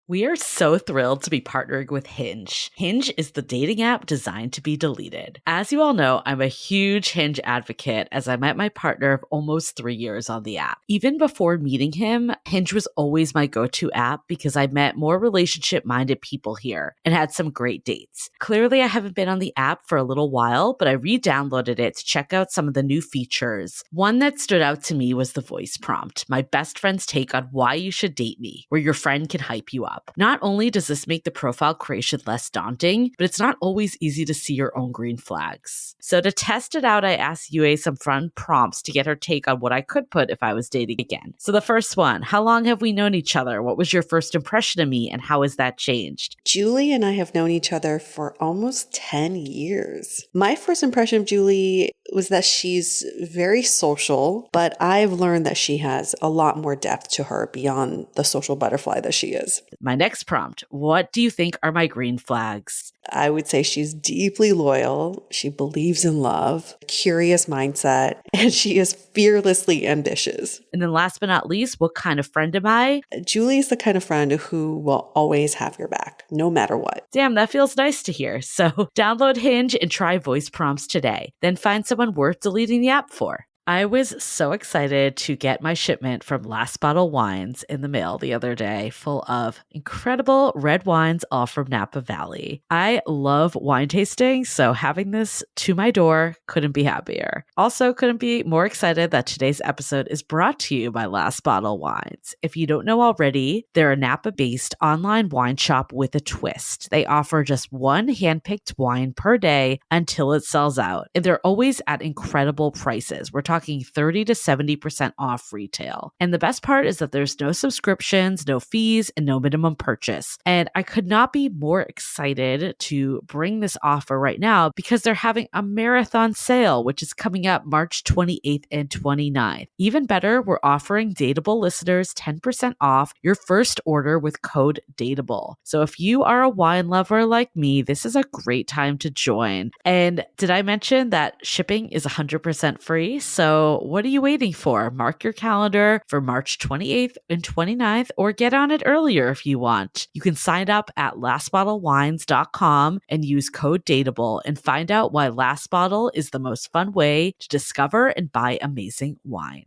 We are so thrilled to be partnering with Hinge. Hinge is the dating app designed to be deleted. As you all know, I'm a huge Hinge advocate as I met my partner of almost 3 years on the app. Even before meeting him, Hinge was always my go-to app because I met more relationship-minded people here and had some great dates. Clearly, I haven't been on the app for a little while, but I re-downloaded it to check out some of the new features. One that stood out to me was the voice prompt, my best friend's take on why you should date me, where your friend can hype you up. Not only does this make the profile creation less daunting, but it's not always easy to see your own green flags. So to test it out, I asked Yue some fun prompts to get her take on what I could put if I was dating again. So the first one, how long have we known each other? What was your first impression of me and how has that changed? Julie and I have known each other for almost 10 years. My first impression of Julie was that she's very social, but I've learned that she has a lot more depth to her beyond the social butterfly that she is. My next prompt, what do you think are my green flags? I would say she's deeply loyal. She believes in love, curious mindset, and she is fearlessly ambitious. And then last but not least, what kind of friend am I? Julie is the kind of friend who will always have your back, no matter what. Damn, that feels nice to hear. So download Hinge and try voice prompts today. Then find someone worth deleting the app for. I was so excited to get my shipment from Last Bottle Wines in the mail the other day, full of incredible red wines, all from Napa Valley. I love wine tasting, so having this to my door couldn't be happier. Also, couldn't be more excited that today's episode is brought to you by Last Bottle Wines. If you don't know already, they're a Napa-based online wine shop with a twist. They offer just one handpicked wine per day until it sells out, and they're always at incredible prices. We're talking 30 to 70% off retail. And the best part is that there's no subscriptions, no fees, and no minimum purchase. And I could not be more excited to bring this offer right now because they're having a marathon sale, which is coming up March 28th and 29th. Even better, we're offering Dateable listeners 10% off your first order with code DATEABLE. So if you are a wine lover like me, this is a great time to join. And did I mention that shipping is 100% free? So what are you waiting for? Mark your calendar for March 28th and 29th or get on it earlier if you want. You can sign up at lastbottlewines.com and use code DATEABLE and find out why Last Bottle is the most fun way to discover and buy amazing wine.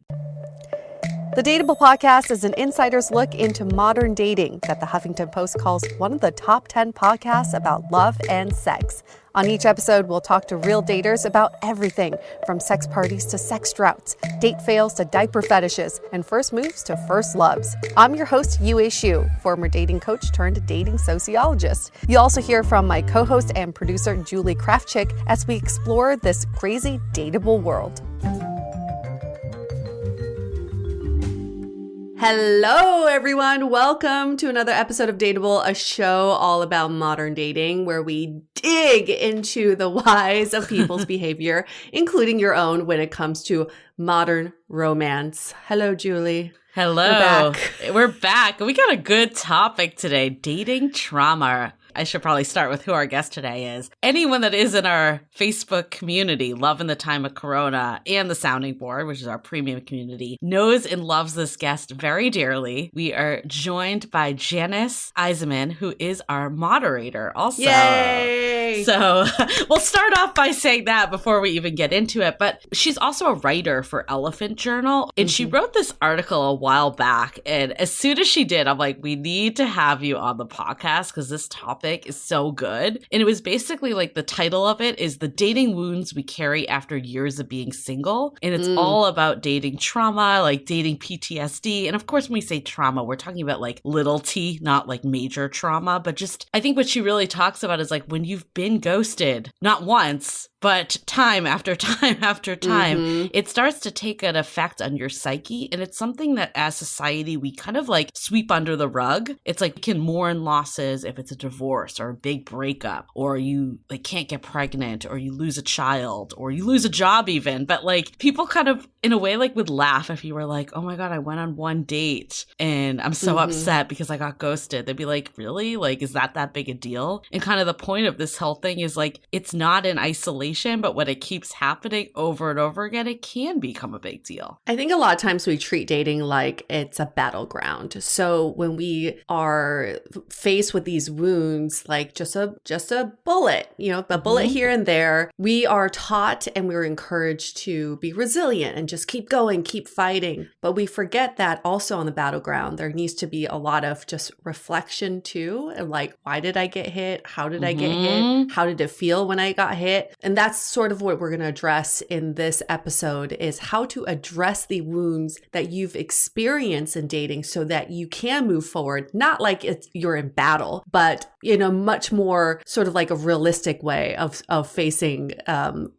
The Dateable podcast is an insider's look into modern dating that the Huffington Post calls one of the top 10 podcasts about love and sex. On each episode, we'll talk to real daters about everything from sex parties to sex droughts, date fails to diaper fetishes, and first moves to first loves. I'm your host, Yue Xu, former dating coach turned dating sociologist. You'll also hear from my co-host and producer, Julie Krafchick, as we explore this crazy dateable world. Hello, everyone. Welcome to another episode of Dateable, a show all about modern dating where we dig into the whys of people's behavior, including your own when it comes to modern romance. Hello, Julie. Hello. We're back. We got a good topic today, dating trauma. I should probably start with who our guest today is. Anyone that is in our Facebook community, Loving the Time of Corona, and the Sounding Board, which is our premium community, knows and loves this guest very dearly. We are joined by Janis Isaman, who is our moderator also. Yay! So we'll start off by saying that before we even get into it. But she's also a writer for Elephant Journal, and she wrote this article a while back. And as soon as she did, I'm like, we need to have you on the podcast because this topic is so good. And it was basically like the title of it is The Dating Wounds We Carry After Years of Being Single. And it's all about dating trauma, like dating PTSD. And of course, when we say trauma, we're talking about like little t, not like major trauma. But just, I think what she really talks about is like when you've been ghosted, not once, but time after time after time, it starts to take an effect on your psyche. And it's something that as society, we kind of like sweep under the rug. It's like you can mourn losses if it's a divorce or a big breakup, or you like can't get pregnant, or you lose a child, or you lose a job even. But like people kind of in a way like would laugh if you were like, oh my God, I went on one date and I'm so upset because I got ghosted. They'd be like, really? Like, is that big a deal? And kind of the point of this whole thing is like, it's not in isolation situation, but when it keeps happening over and over again, it can become a big deal. I think a lot of times we treat dating like it's a battleground. So when we are faced with these wounds, like just a bullet, a bullet here and there, we are taught and we're encouraged to be resilient and just keep going, keep fighting. But we forget that also on the battleground, there needs to be a lot of just reflection too. And like, why did I get hit? How did I get hit? How did it feel when I got hit? And that's sort of what we're going to address in this episode, is how to address the wounds that you've experienced in dating so that you can move forward, not like you're in battle, but in a much more sort of like a realistic way of facing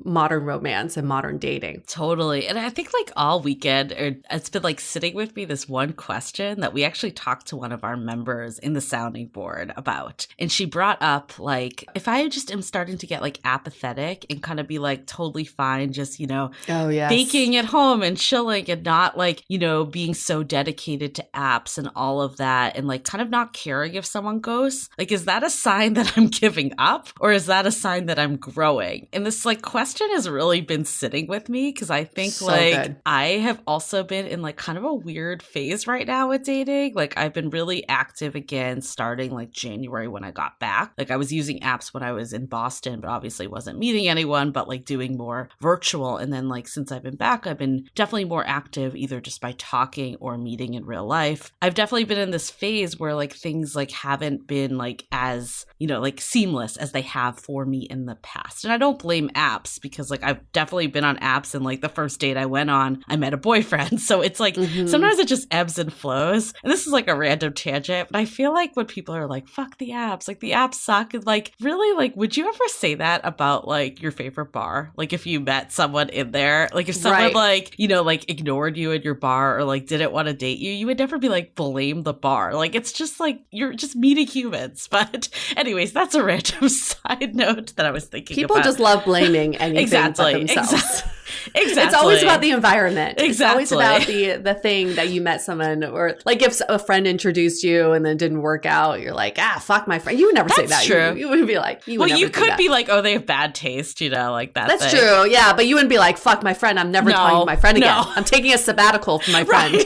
modern romance and modern dating. Totally. And I think like all weekend, it's been like sitting with me this one question that we actually talked to one of our members in the sounding board about. And she brought up like, if I just am starting to get like apathetic and kind of be like totally fine, just, baking at home and chilling and not like, being so dedicated to apps and all of that and like kind of not caring if someone ghosts, like, is that a sign that I'm giving up or is that a sign that I'm growing? And this like question has really been sitting with me because I think so like good. I have also been in like kind of a weird phase right now with dating. Like I've been really active again starting like January when I got back. Like I was using apps when I was in Boston, but obviously wasn't meeting anyone, but like doing more virtual. And then like since I've been back, I've been definitely more active either just by talking or meeting in real life. I've definitely been in this phase where like things like haven't been like as, like seamless as they have for me in the past. And I don't blame apps because like I've definitely been on apps and like the first date I went on, I met a boyfriend. So it's like sometimes it just ebbs and flows. And this is like a random tangent, but I feel like when people are like, fuck the apps, like the apps suck. And like, really, like, would you ever say that about like your favorite bar? Like if you met someone in there, like if someone like, like ignored you at your bar or like didn't want to date you, you would never be like, blame the bar. Like it's just like, you're just meeting humans. But anyways, that's a random side note that I was thinking People about. just love blaming anything but themselves. Exactly. It's always about the environment. Exactly. It's always about the thing that you met someone, or like if a friend introduced you and then didn't work out, you're like, fuck my friend. You would never say that. That's true. You would be like, you would never you do could that. be like, oh, they have bad taste, like that. That's thing. true. Yeah. But you wouldn't be like, fuck my friend. I'm never talking to my friend again. I'm taking a sabbatical from my friend.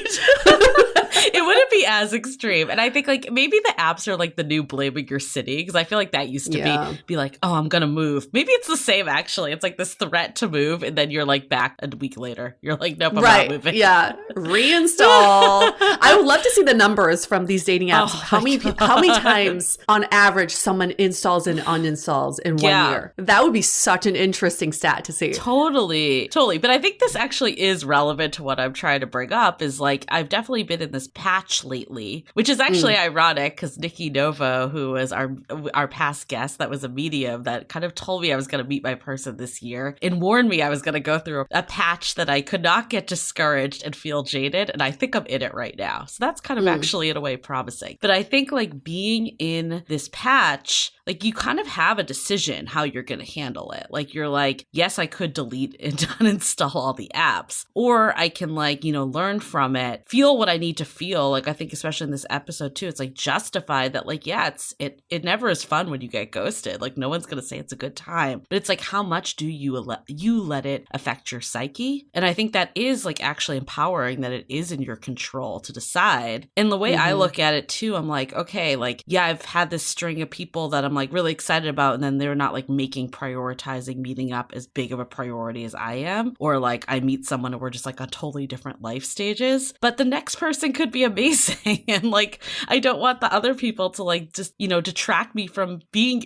It wouldn't be as extreme. And I think like maybe the apps are like the new blaming your city, because I feel like that used to be like, oh, I'm gonna move. Maybe it's the same actually. It's like this threat to move and then you're like back a week later. You're like, nope, I'm not moving. Yeah. Reinstall. I would love to see the numbers from these dating apps. How many times on average someone installs and uninstalls in 1 year? That would be such an interesting stat to see. Totally. But I think this actually is relevant to what I'm trying to bring up, is like I've definitely been in this patch lately, which is actually ironic because Nikki Novo, who was our past guest that was a medium that kind of told me I was going to meet my person this year and warned me I was going to go through a patch that I could not get discouraged and feel jaded. And I think I'm in it right now. So that's kind of actually in a way promising. But I think like being in this patch, like you kind of have a decision how you're going to handle it. Like you're like, yes, I could delete and uninstall all the apps, or I can like, learn from it, feel what I need to feel. Like I think especially in this episode too, it's like justify that like, yeah, it never is fun when you get ghosted. Like no one's going to say it's a good time, but it's like, how much do you let it affect your psyche? And I think that is like actually empowering, that it is in your control to decide. And the way I look at it too, I'm like, okay, like, yeah, I've had this string of people that I'm like really excited about, and then they're not like making prioritizing meeting up as big of a priority as I am, or like I meet someone and we're just like on totally different life stages, but the next person could be amazing. And like I don't want the other people to like just detract me from being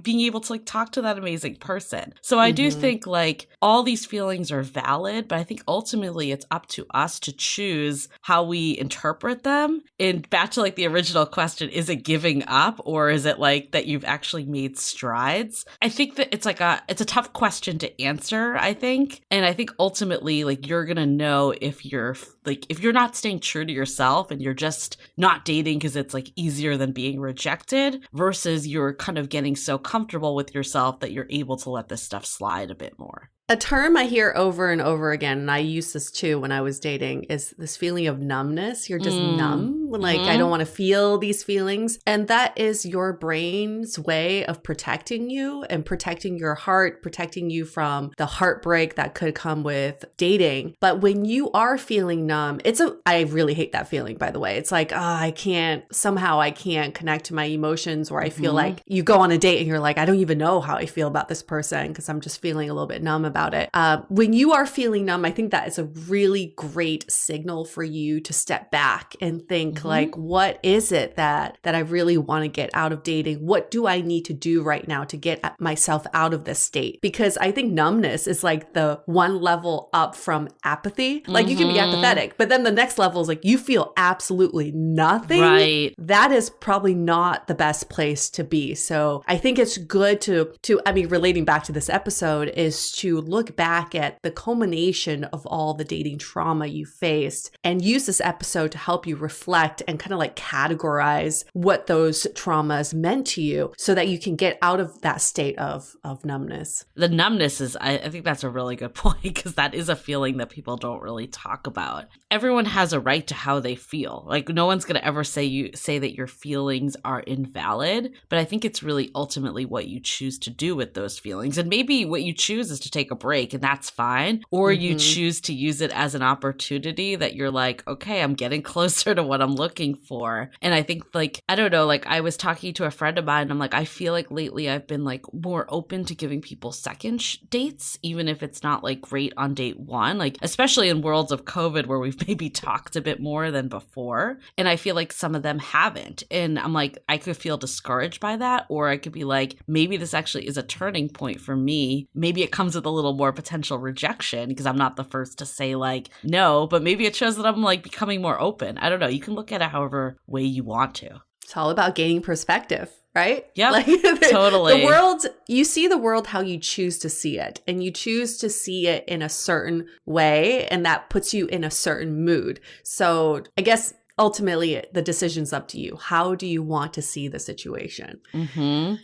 able to like talk to that amazing person. So I do think like all these feelings are valid, but I think ultimately it's up to us to choose how we interpret them. And back to like the original question, is it giving up, or is it like that you've actually made strides? I think that it's a tough question to answer, I think. And I think ultimately like you're going to know if you're not staying true to yourself and you're just not dating because it's like easier than being rejected, versus you're kind of getting so comfortable with yourself that you're able to let this stuff slide a bit more. A term I hear over and over again, and I used this too when I was dating, is this feeling of numbness. You're just numb. Like, I don't want to feel these feelings. And that is your brain's way of protecting you and protecting your heart, protecting you from the heartbreak that could come with dating. But when you are feeling numb, I really hate that feeling, by the way. It's like, I can't connect to my emotions, or I feel like you go on a date and you're like, I don't even know how I feel about this person because I'm just feeling a little bit numb about it. When you are feeling numb, I think that is a really great signal for you to step back and think like, what is it that I really want to get out of dating? What do I need to do right now to get myself out of this state? Because I think numbness is like the one level up from apathy. Like, you can be apathetic, but then the next level is like, you feel absolutely nothing. Right. That is probably not the best place to be. So I think it's good to relating back to this episode, is to look back at the culmination of all the dating trauma you faced and use this episode to help you reflect and kind of like categorize what those traumas meant to you so that you can get out of that state of numbness. The numbness is, I think that's a really good point, because that is a feeling that people don't really talk about. Everyone has a right to how they feel. Like, no one's going to ever say that your feelings are invalid, but I think it's really ultimately what you choose to do with those feelings. And maybe what you choose is to take a break, and that's fine. Or you choose to use it as an opportunity that you're like, okay, I'm getting closer to what I'm looking for. And I think, like, I don't know, like, I was talking to a friend of mine, and I'm like, I feel like lately I've been like more open to giving people second dates, even if it's not like great on date one, like, especially in worlds of COVID where we've maybe talked a bit more than before. And I feel like some of them haven't. And I'm like, I could feel discouraged by that, or I could be like, maybe this actually is a turning point for me. Maybe it comes with a little more potential rejection because I'm not the first to say like no, but maybe it shows that I'm like becoming more open. I don't know. You can look at it however way you want to. It's all about gaining perspective, right? Yeah, like, totally. The world, you see the world how you choose to see it, and you choose to see it in a certain way, and that puts you in a certain mood. So I guess ultimately the decision's up to you. How do you want to see the situation?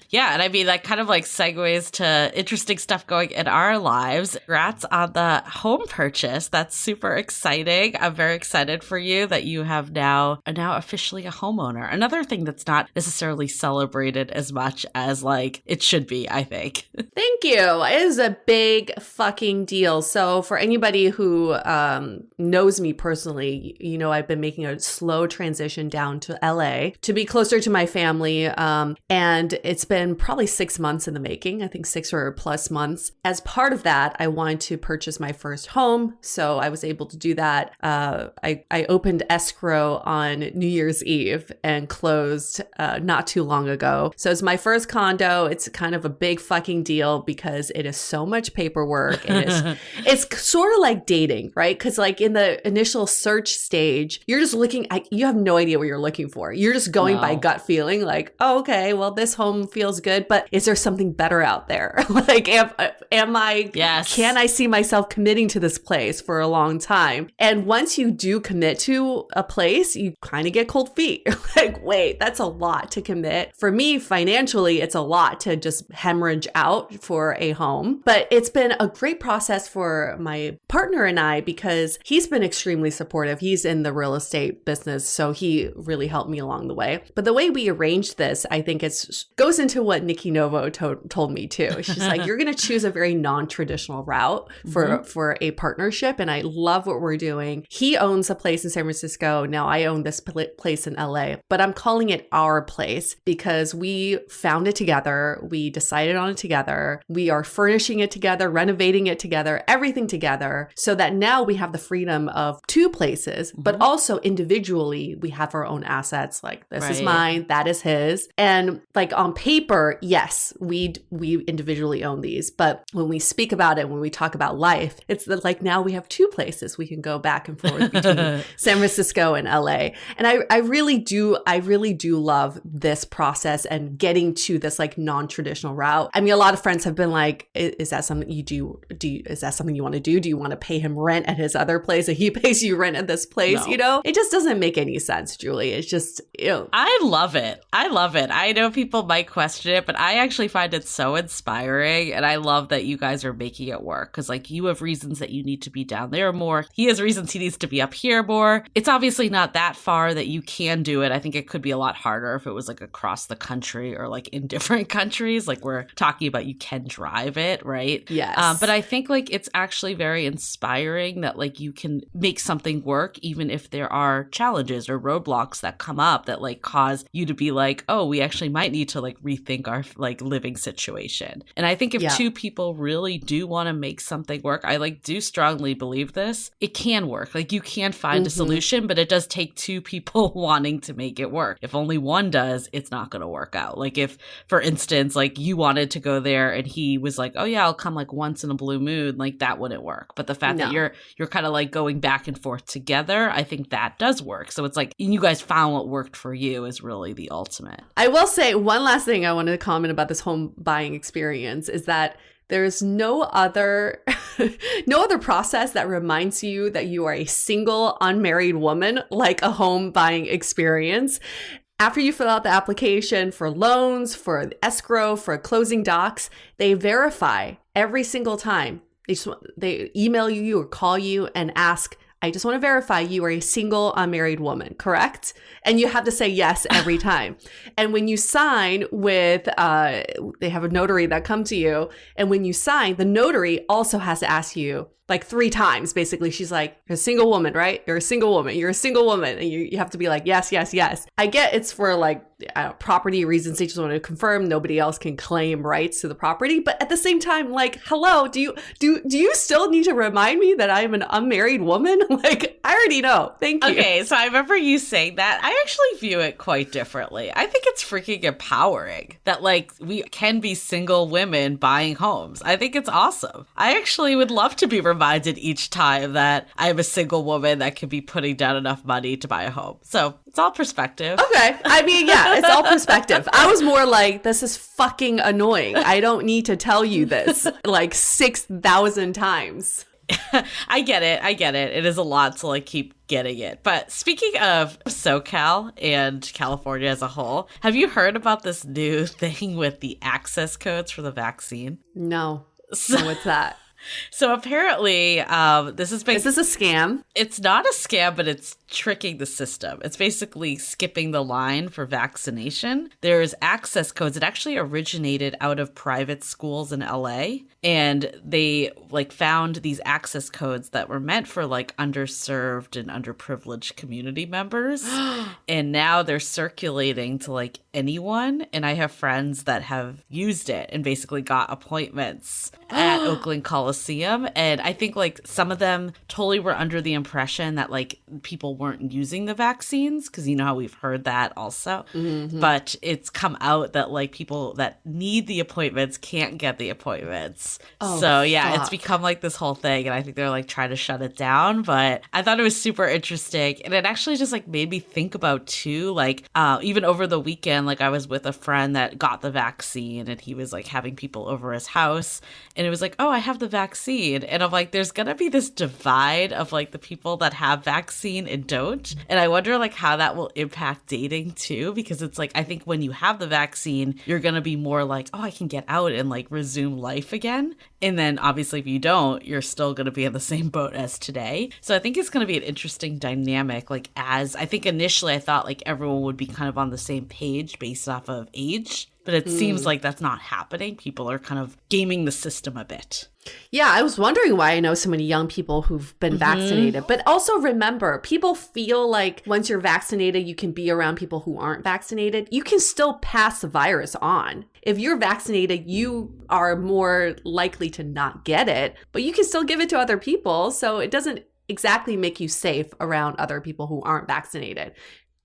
Yeah. And I mean, that kind of like segues to interesting stuff going in our lives. Congrats on the home purchase. That's super exciting. I'm very excited for you that you are now officially a homeowner. Another thing that's not necessarily celebrated as much as like it should be, I think. Thank you. It is a big fucking deal. So for anybody who knows me personally, you know, I've been making a slow transition down to LA to be closer to my family. And it's been probably 6 months in the making, I think 6 or plus months. As part of that, I wanted to purchase my first home. So I was able to do that. I opened escrow on New Year's Eve and closed not too long ago. So it's my first condo. It's kind of a big fucking deal because it is so much paperwork. It's sort of like dating, right? Because like in the initial search stage, you're just looking, you have no idea what you're looking for. You're just going by gut feeling like, oh, okay, well, this home feels good, but is there something better out there? Like, can I see myself committing to this place for a long time? And once you do commit to a place, you kind of get cold feet. Like, wait, that's a lot to commit. For me, financially, it's a lot to just hemorrhage out for a home. But it's been a great process for my partner and I because he's been extremely supportive. He's in the real estate business, so he really helped me along the way. But the way we arranged this, I think goes into what Nikki Novo told me too. She's like, you're going to choose a very non-traditional route for a partnership. And I love what we're doing. He owns a place in San Francisco. Now I own this place in LA, but I'm calling it our place because we found it together. We decided on it together. We are furnishing it together, renovating it together, everything together, so that now we have the freedom of two places, but also individually we have our own assets. Like, this is mine, that is his. And like on paper, yes, we individually own these. But when we speak about it, when we talk about life, it's like now we have two places we can go back and forth between San Francisco and LA. And I really do love this process and getting to this like non-traditional route. I mean, a lot of friends have been like, is that something you do? Is that something you want to do? Do you want to pay him rent at his other place and he pays you rent at this place? No. You know, it just doesn't doesn't make any sense, Julie. It's just, I love it. I love it. I know people might question it, but I actually find it so inspiring. And I love that you guys are making it work because, like, you have reasons that you need to be down there more. He has reasons he needs to be up here more. It's obviously not that far that you can do it. I think it could be a lot harder if it was like across the country or like in different countries. Like, we're talking about you can drive it, right? Yes. But I think like it's actually very inspiring that like you can make something work even if there are challenges or roadblocks that come up that like cause you to be like, oh, we actually might need to like rethink our like living situation. And I think if two people really do want to make something work, I like do strongly believe this, it can work. Like you can find a solution, but it does take two people wanting to make it work. If only one does, it's not going to work out. Like if, for instance, like you wanted to go there and he was like, oh yeah, I'll come like once in a blue moon, like that wouldn't work. But the fact that you're kind of like going back and forth together, I think that does work. So it's like you guys found what worked for you is really the ultimate. I will say one last thing I wanted to comment about this home buying experience is that there's no other process that reminds you that you are a single unmarried woman like a home buying experience. After you fill out the application for loans, for escrow, for closing docs, they verify every single time. They email you or call you and ask, I just want to verify you are a single unmarried woman, correct? And you have to say yes every time. And when you sign with, they have a notary that come to you. And when you sign, the notary also has to ask you like 3 times. Basically, she's like, you're a single woman, right? You're a single woman. You're a single woman. And you have to be like, yes, yes, yes. I get it's for like property reasons. They just want to confirm nobody else can claim rights to the property. But at the same time, like, hello, do you still need to remind me that I'm an unmarried woman? Like, I already know. Thank you. Okay, so I remember you saying that. I actually view it quite differently. I think it's freaking empowering that like we can be single women buying homes. I think it's awesome. I actually would love to be reminded each time that I'm a single woman that can be putting down enough money to buy a home. So it's all perspective. Okay. I mean, yeah, it's all perspective. I was more like, this is fucking annoying. I don't need to tell you this like 6,000 times. I get it. It is a lot to like keep getting it. But speaking of SoCal and California as a whole, have you heard about this new thing with the access codes for the vaccine? No. So what's that? So apparently, this is basically... Is this a scam? It's not a scam, but it's tricking the system. It's basically skipping the line for vaccination. There's access codes. It actually originated out of private schools in LA. And they like found these access codes that were meant for like underserved and underprivileged community members. And now they're circulating to like anyone. And I have friends that have used it and basically got appointments at Oakland Coliseum. And I think like some of them totally were under the impression that like people weren't using the vaccines, because you know how we've heard that also. Mm-hmm. But it's come out that like people that need the appointments can't get the appointments. Oh, so yeah, It's become like this whole thing, and I think they're like trying to shut it down. But I thought it was super interesting, and it actually just like made me think about too, like even over the weekend, like I was with a friend that got the vaccine, and he was like having people over his house, and it was like, oh, I have the vaccine, and I'm like, there's gonna be this divide of like the people that have vaccine and don't, and I wonder like how that will impact dating too, because it's like I think when you have the vaccine, you're gonna be more like, oh, I can get out and like resume life again. And then obviously if you don't, you're still going to be in the same boat as today. So I think it's going to be an interesting dynamic. Like as I think initially I thought like everyone would be kind of on the same page based off of age. But it seems like that's not happening. People are kind of gaming the system a bit. Yeah, I was wondering why I know so many young people who've been vaccinated. But also remember, people feel like once you're vaccinated, you can be around people who aren't vaccinated. You can still pass the virus on. If you're vaccinated, you are more likely to not get it, but you can still give it to other people. So it doesn't exactly make you safe around other people who aren't vaccinated.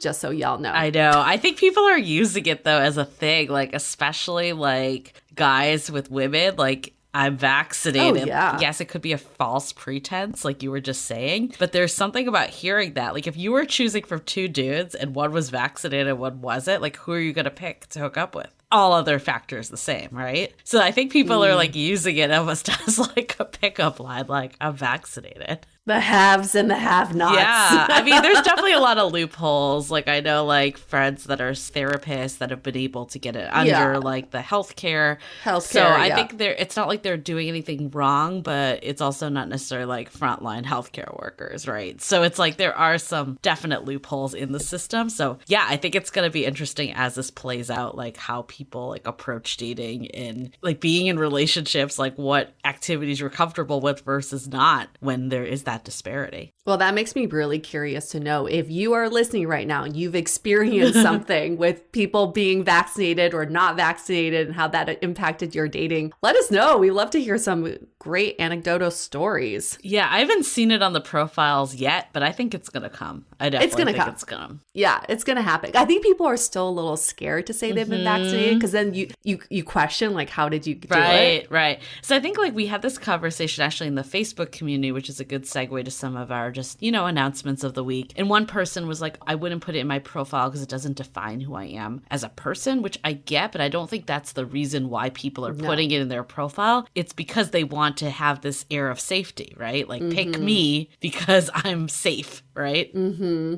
Just so y'all know. I know. I think people are using it, though, as a thing, like, especially, like, guys with women, like, I'm vaccinated. Oh, yeah. Yes, it could be a false pretense, like you were just saying, but there's something about hearing that. Like, if you were choosing from 2 dudes and one was vaccinated and one wasn't, like, who are you going to pick to hook up with? all other factors the same, right? So I think people are like using it almost as like a pickup line, like I'm vaccinated. The haves and the have-nots. Yeah. I mean, there's definitely a lot of loopholes. Like I know like friends that are therapists that have been able to get it under like the healthcare. So I think it's not like they're doing anything wrong, but it's also not necessarily like frontline healthcare workers, right? So it's like there are some definite loopholes in the system. So yeah, I think it's going to be interesting as this plays out, like how people like approach dating and like being in relationships, like what activities you're comfortable with versus not when there is that disparity. Well, that makes me really curious to know if you are listening right now and you've experienced something with people being vaccinated or not vaccinated and how that impacted your dating. Let us know. We love to hear some great anecdotal stories. Yeah, I haven't seen it on the profiles yet, but I think it's going to come. I definitely think it's going to come. Yeah, it's going to happen. I think people are still a little scared to say they've been vaccinated because then you question like, how did you do it? Right. So I think like we had this conversation actually in the Facebook community, which is a good segue to some of our just, announcements of the week. And one person was like, I wouldn't put it in my profile because it doesn't define who I am as a person, which I get, but I don't think that's the reason why people are putting it in their profile. It's because they want to have this air of safety, right? Like pick me because I'm safe, right?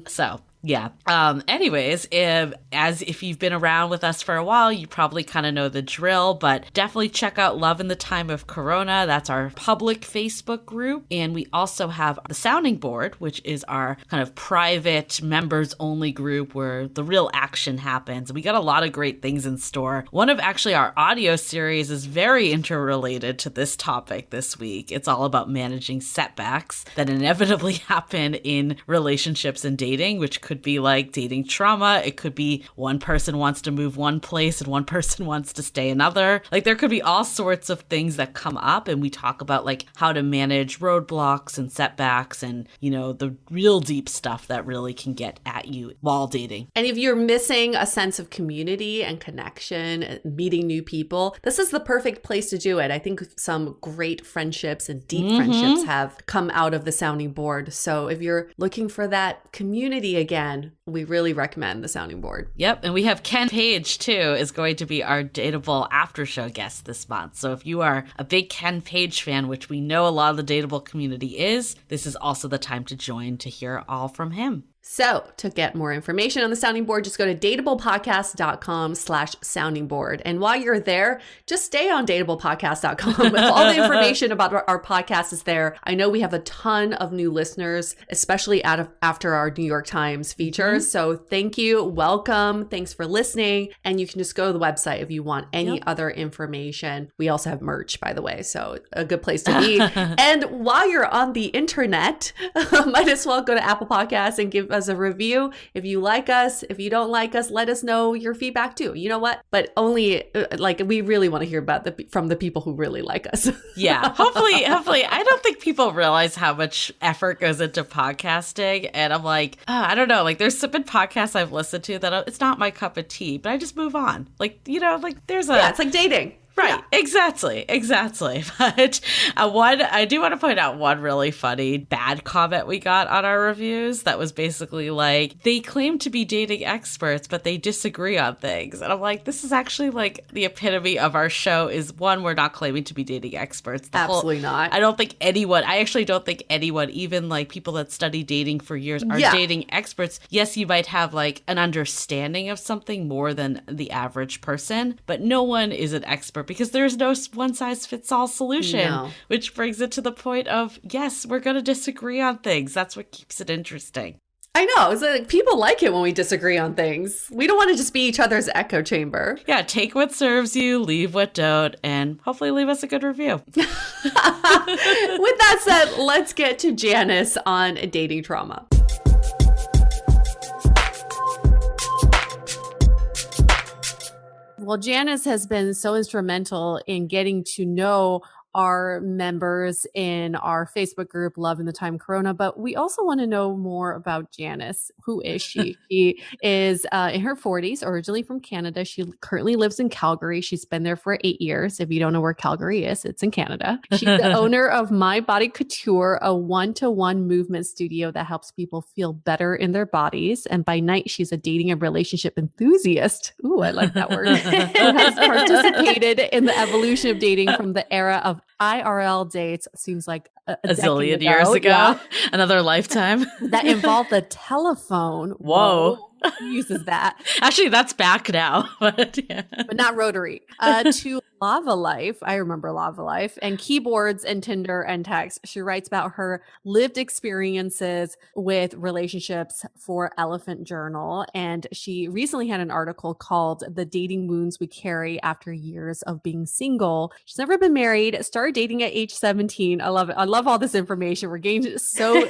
So yeah. Anyways, if you've been around with us for a while, you probably kind of know the drill, but definitely check out Love in the Time of Corona. That's our public Facebook group. And we also have the Sounding Board, which is our kind of private members only group where the real action happens. We got a lot of great things in store. One of actually our audio series is very interrelated to this topic this week. It's all about managing setbacks that inevitably happen in relationships and dating, which could be like dating trauma. It could be one person wants to move one place and one person wants to stay another. Like there could be all sorts of things that come up, and we talk about like how to manage roadblocks and setbacks and, the real deep stuff that really can get at you while dating. And if you're missing a sense of community and connection, meeting new people, this is the perfect place to do it. I think some great friendships and deep friendships have come out of the Sounding Board. So if you're looking for that community again, we really recommend the Sounding Board. Yep. And we have Ken Page, too, is going to be our Dateable after show guest this month. So if you are a big Ken Page fan, which we know a lot of the Dateable community is, this is also the time to join to hear all from him. So to get more information on the Sounding Board, just go to dateablepodcast.com/sounding board. And while you're there, just stay on dateablepodcast.com. All the information about our podcast is there. I know we have a ton of new listeners, especially after our New York Times features. So thank you. Welcome. Thanks for listening. And you can just go to the website if you want any other information. We also have merch, by the way. So a good place to be. And while you're on the internet, might as well go to Apple Podcasts and give us a review. If you like us, if you don't like us, let us know your feedback too. You know what? But only we really want to hear about from the people who really like us. Yeah. Hopefully, I don't think people realize how much effort goes into podcasting. And I'm like, I don't know. Like there's been podcasts I've listened to that it's not my cup of tea, but I just move on. Like, there's it's like dating. Right. Yeah. Exactly. But I do want to point out one really funny bad comment we got on our reviews that was basically like, they claim to be dating experts, but they disagree on things. And I'm like, this is actually like the epitome of our show is one, we're not claiming to be dating experts. Absolutely not. I actually don't think anyone, even like people that study dating for years are dating experts. Yes, you might have like an understanding of something more than the average person, but no one is an expert because there's no one-size-fits-all solution, which brings it to the point of, yes, we're going to disagree on things. That's what keeps it interesting. I know. It's like people like it when we disagree on things. We don't want to just be each other's echo chamber. Yeah, take what serves you, leave what don't, and hopefully leave us a good review. With that said, let's get to Janis on dating trauma. Well, Janis has been so instrumental in getting to know our members in our Facebook group, Love in the Time Corona, but we also want to know more about Janis. Who is she? She is in her 40s, originally from Canada. She currently lives in Calgary. She's been there for 8 years. If you don't know where Calgary is, it's in Canada. She's the owner of My Body Couture, a one-to-one movement studio that helps people feel better in their bodies. And by night, she's a dating and relationship enthusiast. Ooh, I like that word. Who has participated in the evolution of dating from the era of IRL dates, seems like a zillion years ago. Yeah. Another lifetime. That involved the telephone. Whoa. Who uses that? Actually, that's back now, but yeah. But not rotary. To Lava Life, I remember Lava Life, and keyboards and Tinder and text. She writes about her lived experiences with relationships for Elephant Journal. And she recently had an article called The Dating Wounds We Carry After Years of Being Single. She's never been married, started dating at age 17. I love it. I love all this information. We're getting so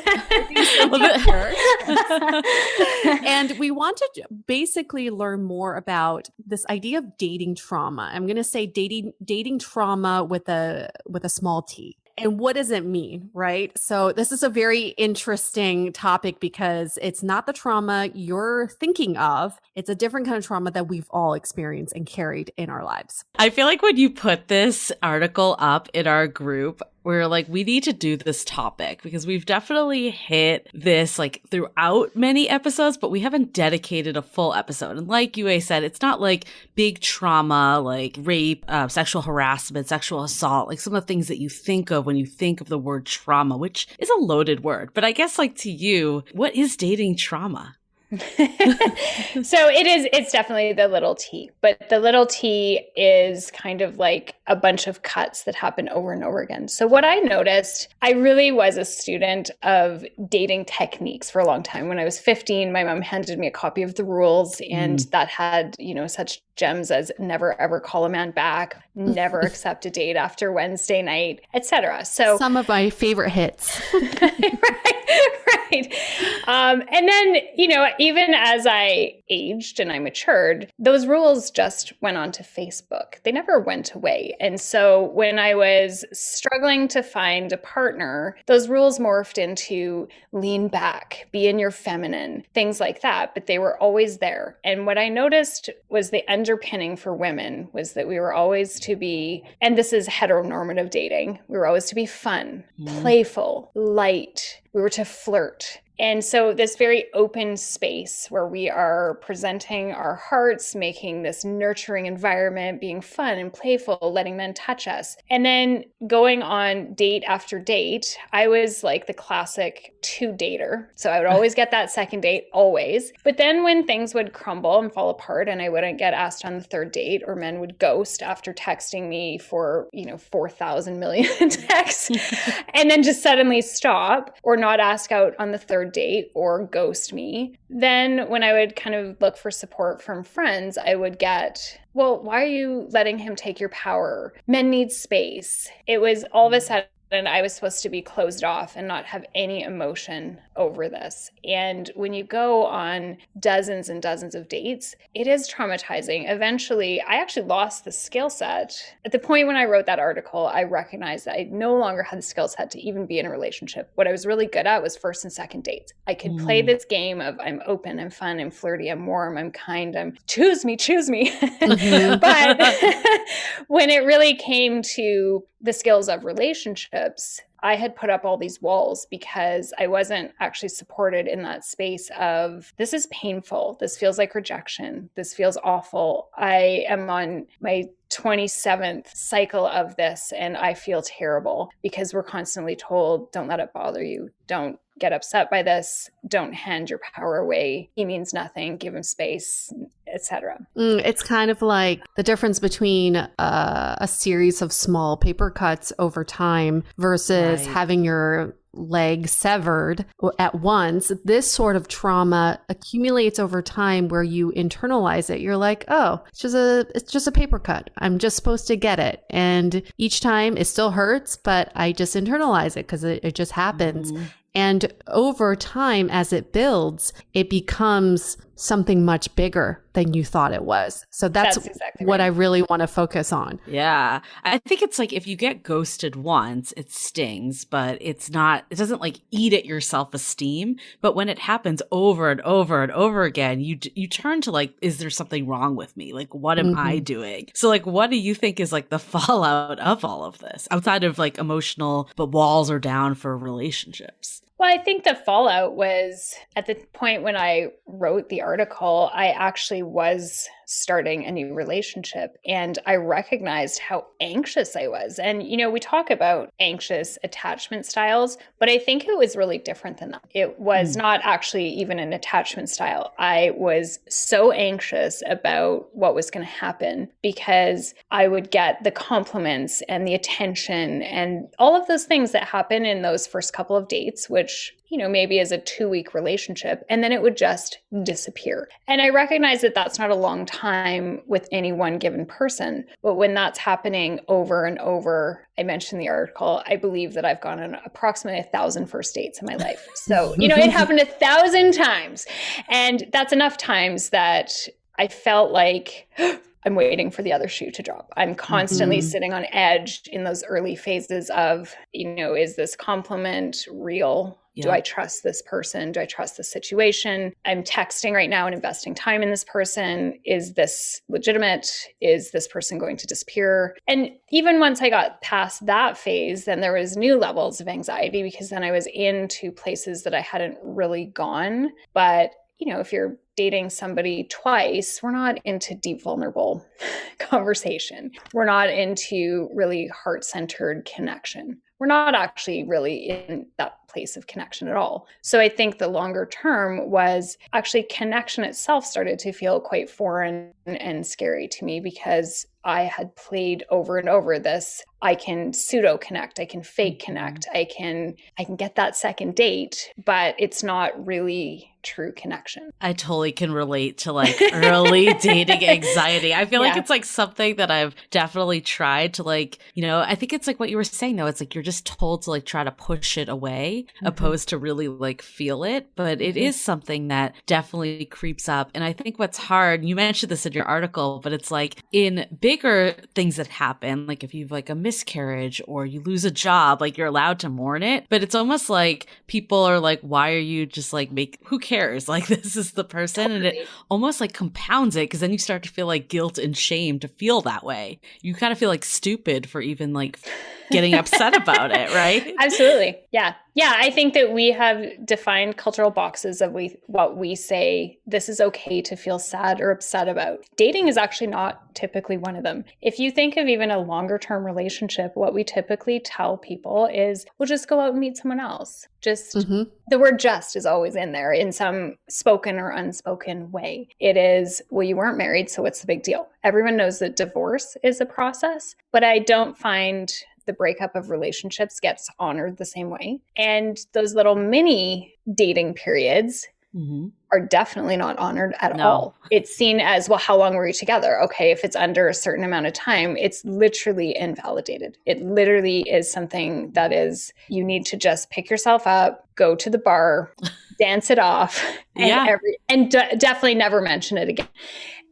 and we want to basically learn more about this idea of dating trauma. I'm going to say dating trauma with a small t. And what does it mean, right? So this is a very interesting topic because it's not the trauma you're thinking of. It's a different kind of trauma that we've all experienced and carried in our lives. I feel like when you put this article up in our group, we're like, we need to do this topic because we've definitely hit this like throughout many episodes, but we haven't dedicated a full episode. And like Yue said, it's not like big trauma, like rape, sexual harassment, sexual assault, like some of the things that you think of when you think of the word trauma, which is a loaded word. But I guess like to you, what is dating trauma? So it's definitely the little t, but the little t is kind of like a bunch of cuts that happen over and over again. So what I noticed, I really was a student of dating techniques for a long time. When I was 15, my mom handed me a copy of the rules and that had, such gems as never ever call a man back, never accept a date after Wednesday night, etc. So some of my favorite hits. Right. And then, even as I aged and I matured, those rules just went onto Facebook. They never went away. And so when I was struggling to find a partner, those rules morphed into lean back, be in your feminine, things like that. But they were always there. And what I noticed was the underpinning for women was that we were always to be, and this is heteronormative dating, we were always to be fun, playful, light. We were to flirt. And so this very open space where we are presenting our hearts, making this nurturing environment, being fun and playful, letting men touch us. And then going on date after date, I was like the classic two-dater. So I would always get that second date, always. But then when things would crumble and fall apart and I wouldn't get asked on the third date, or men would ghost after texting me for, 4,000 million texts, and then just suddenly stop or not ask out on the third date or ghost me. Then when I would kind of look for support from friends, I would get, well, why are you letting him take your power? Men need space. It was all of a sudden I was supposed to be closed off and not have any emotion over this. And when you go on dozens and dozens of dates, it is traumatizing. Eventually, I actually lost the skill set. At the point when I wrote that article, I recognized that I no longer had the skill set to even be in a relationship. What I was really good at was first and second dates. I could play this game of I'm open, I'm fun, I'm flirty, I'm warm, I'm kind, I'm choose me. But when it really came to the skills of relationships, I had put up all these walls because I wasn't actually supported in that space of, this is painful. This feels like rejection. This feels awful. I am on my 27th cycle of this and I feel terrible because we're constantly told, don't let it bother you. Don't get upset by this. Don't hand your power away. He means nothing. Give him space, etc. It's kind of like the difference between a series of small paper cuts over time versus having your leg severed at once. This sort of trauma accumulates over time where you internalize it. You're like, oh, it's just a paper cut. I'm just supposed to get it. And each time it still hurts, but I just internalize it because it just happens. And over time, as it builds, it becomes something much bigger. than you thought it was. So that's exactly what I really want to focus on. Yeah. I think it's like if you get ghosted once, it stings, but it doesn't like eat at your self-esteem. But when it happens over and over and over again, you turn to like, is there something wrong with me? Like, what am I doing? So like, what do you think is like the fallout of all of this outside of like emotional, but walls are down for relationships? Well, I think the fallout was at the point when I wrote the article, I actually was starting a new relationship and I recognized how anxious I was. And, you know, we talk about anxious attachment styles, but I think it was really different than that. It was not actually even an attachment style. I was so anxious about what was going to happen because I would get the compliments and the attention and all of those things that happen in those first couple of dates, which, you know, maybe as a 2-week relationship, and then it would just disappear. And I recognize that that's not a long time with any one given person, but when that's happening over and over, I mentioned the article, I believe that I've gone on approximately 1,000 first dates in my life. So, you know, it happened 1,000 times. And that's enough times that I felt like I'm waiting for the other shoe to drop. I'm constantly sitting on edge in those early phases of, you know, is this compliment real? Yeah. Do I trust this person? Do I trust the situation? I'm texting right now and investing time in this person. Is this legitimate? Is this person going to disappear? And even once I got past that phase, then there was new levels of anxiety because then I was into places that I hadn't really gone. But, you know, if you're dating somebody twice, we're not into deep, vulnerable conversation. We're not into really heart-centered connection. We're not actually really in that place of connection at all. So I think the longer term was actually connection itself started to feel quite foreign and scary to me because I had played over and over this, I can pseudo connect, I can fake connect, I can get that second date, but it's not really true connection. I totally can relate to like early dating anxiety. I feel like it's like something that I've definitely tried to like, you know, I think it's like what you were saying though. It's like you're just told to like try to push it away opposed to really like feel it. But it is something that definitely creeps up. And I think what's hard, you mentioned this in your article, but it's like in bigger things that happen, like if you've like a miscarriage or you lose a job, like you're allowed to mourn it. But it's almost like people are like, why are you just like who cares? Like this is the person. Totally. And it almost like compounds it because then you start to feel like guilt and shame to feel that way. You kind of feel like stupid for even like getting upset about it, right? Absolutely. Yeah. Yeah. I think that we have defined cultural boxes of what we say this is okay to feel sad or upset about. Dating is actually not typically one of them. If you think of even a longer term relationship, what we typically tell people is we'll just go out and meet someone else. Just the word just is always in there in some spoken or unspoken way. It is, well, you weren't married, so what's the big deal? Everyone knows that divorce is a process, but I don't find the breakup of relationships gets honored the same way. And those little mini dating periods are definitely not honored at all. It's seen as, well, how long were you together? Okay, if it's under a certain amount of time, it's literally invalidated. It literally is something that is, you need to just pick yourself up, go to the bar, dance it off, and definitely never mention it again.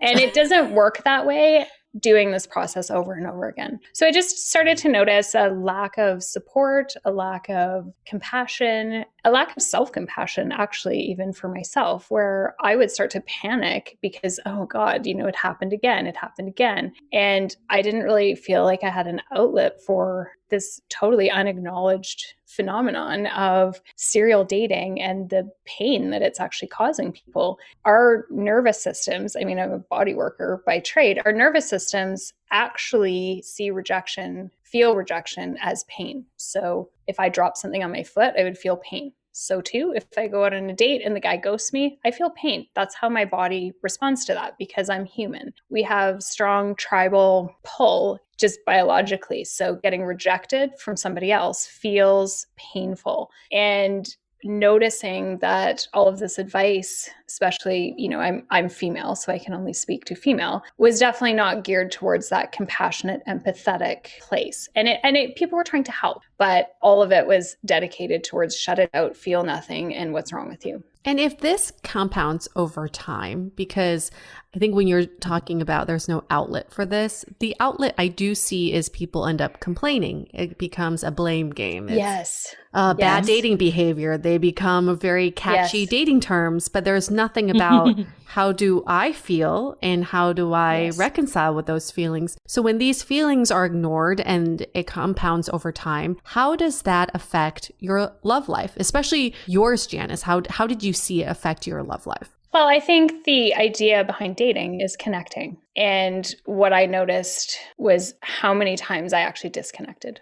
And it doesn't work that way, doing this process over and over again. So I just started to notice a lack of support, a lack of compassion, a lack of self-compassion, actually, even for myself, where I would start to panic because, oh God, you know, it happened again. And I didn't really feel like I had an outlet for this totally unacknowledged phenomenon of serial dating and the pain that it's actually causing people. Our nervous systems, I mean, I'm a body worker by trade, our nervous systems actually feel rejection as pain. So if I drop something on my foot, I would feel pain. So too, if I go out on a date and the guy ghosts me, I feel pain. That's how my body responds to that because I'm human. We have strong tribal pull just biologically. So getting rejected from somebody else feels painful. And noticing that all of this advice, especially, you know, I'm female, so I can only speak to female, was definitely not geared towards that compassionate, empathetic place. And people were trying to help, but all of it was dedicated towards shut it out, feel nothing, and what's wrong with you. And if this compounds over time, because I think when you're talking about there's no outlet for this, the outlet I do see is people end up complaining. It becomes a blame game. It's bad dating behavior. They become very catchy dating terms, but there's nothing about how do I feel and how do I reconcile with those feelings. So when these feelings are ignored and it compounds over time, how does that affect your love life? Especially yours, Janis. How did you see it affect your love life? Well, I think the idea behind dating is connecting. And what I noticed was how many times I actually disconnected.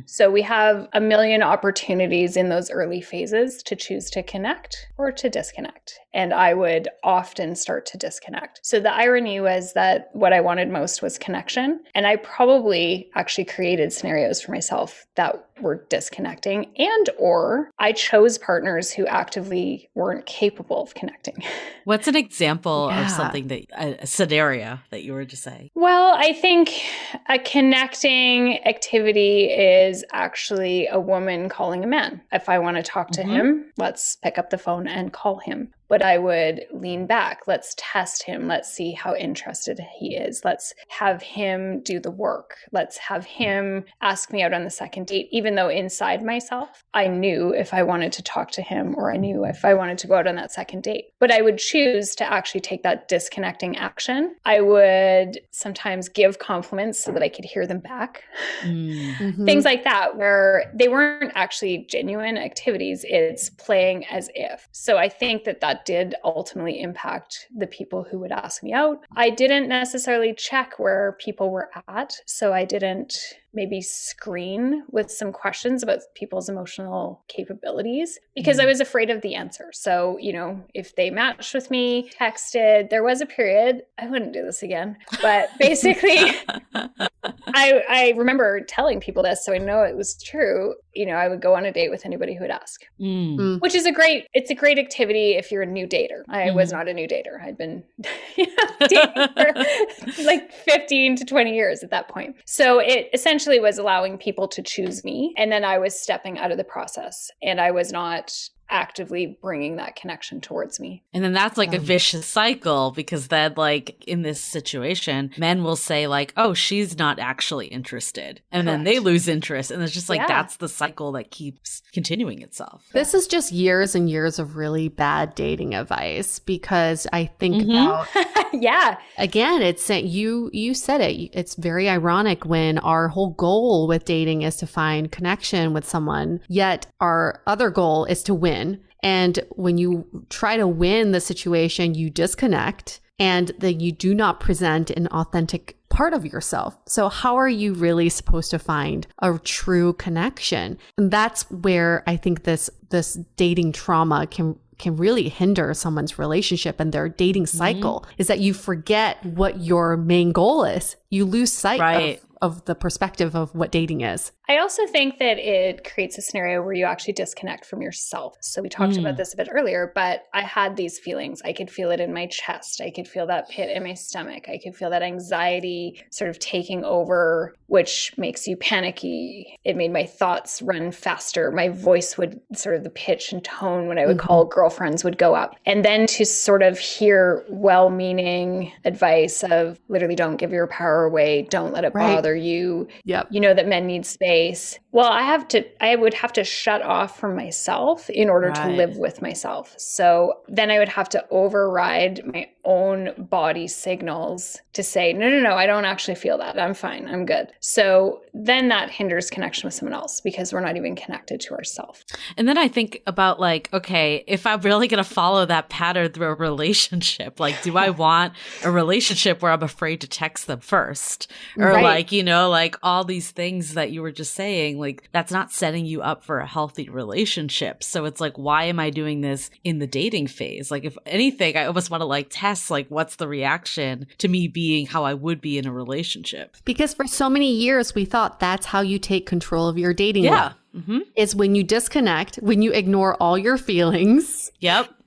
So we have a million opportunities in those early phases to choose to connect or to disconnect. And I would often start to disconnect. So the irony was that what I wanted most was connection. And I probably actually created scenarios for myself that were disconnecting, and or I chose partners who actively weren't capable of connecting. What's an example of something that a scenario that you were just saying? Well, I think a connecting activity is actually a woman calling a man. If I want to talk to him, let's pick up the phone and call him. But I would lean back. Let's test him. Let's see how interested he is. Let's have him do the work. Let's have him ask me out on the second date, even though inside myself, I knew if I wanted to talk to him or I knew if I wanted to go out on that second date. But I would choose to actually take that disconnecting action. I would sometimes give compliments so that I could hear them back. Things like that, where they weren't actually genuine activities. It's playing as if. So I think that did ultimately impact the people who would ask me out. I didn't necessarily check where people were at, so I didn't maybe screen with some questions about people's emotional capabilities because I was afraid of the answer. So, if they matched with me, texted, there was a period, I wouldn't do this again, but basically I remember telling people this, so I know it was true. I would go on a date with anybody who would ask, which is a great activity if you're a new dater. I was not a new dater. I'd been dating for like 15 to 20 years at that point. So it essentially was allowing people to choose me. And then I was stepping out of the process and I was not actively bringing that connection towards me. And then that's like a vicious cycle because then like in this situation, men will say like, oh, she's not actually interested. And then they lose interest. And it's just like, that's the cycle that keeps continuing itself. This is just years and years of really bad dating advice because I think about, again, it's you said it. It's very ironic when our whole goal with dating is to find connection with someone, yet our other goal is to win. And when you try to win the situation, you disconnect and then you do not present an authentic part of yourself. So how are you really supposed to find a true connection? And that's where I think this dating trauma can really hinder someone's relationship and their dating cycle is that you forget what your main goal is. You lose sight of the perspective of what dating is. I also think that it creates a scenario where you actually disconnect from yourself. So we talked about this a bit earlier, but I had these feelings. I could feel it in my chest. I could feel that pit in my stomach. I could feel that anxiety sort of taking over, which makes you panicky. It made my thoughts run faster. My voice would sort of the pitch and tone when I would call girlfriends would go up. And then to sort of hear well-meaning advice of literally don't give your power away. Don't let it bother you. You know that men need space. Well, I would have to shut off from myself in order to live with myself. So then I would have to override my own body signals to say, no, I don't actually feel that. I'm fine. I'm good. So then that hinders connection with someone else because we're not even connected to ourselves. And then I think about like, okay, if I'm really going to follow that pattern through a relationship, like, do I want a relationship where I'm afraid to text them first? Or like, like all these things that you were just saying, like that's not setting you up for a healthy relationship. So it's like, why am I doing this in the dating phase? Like if anything, I almost want to like test like what's the reaction to me being how I would be in a relationship. Because for so many years we thought that's how you take control of your dating life. Is when you disconnect, when you ignore all your feelings.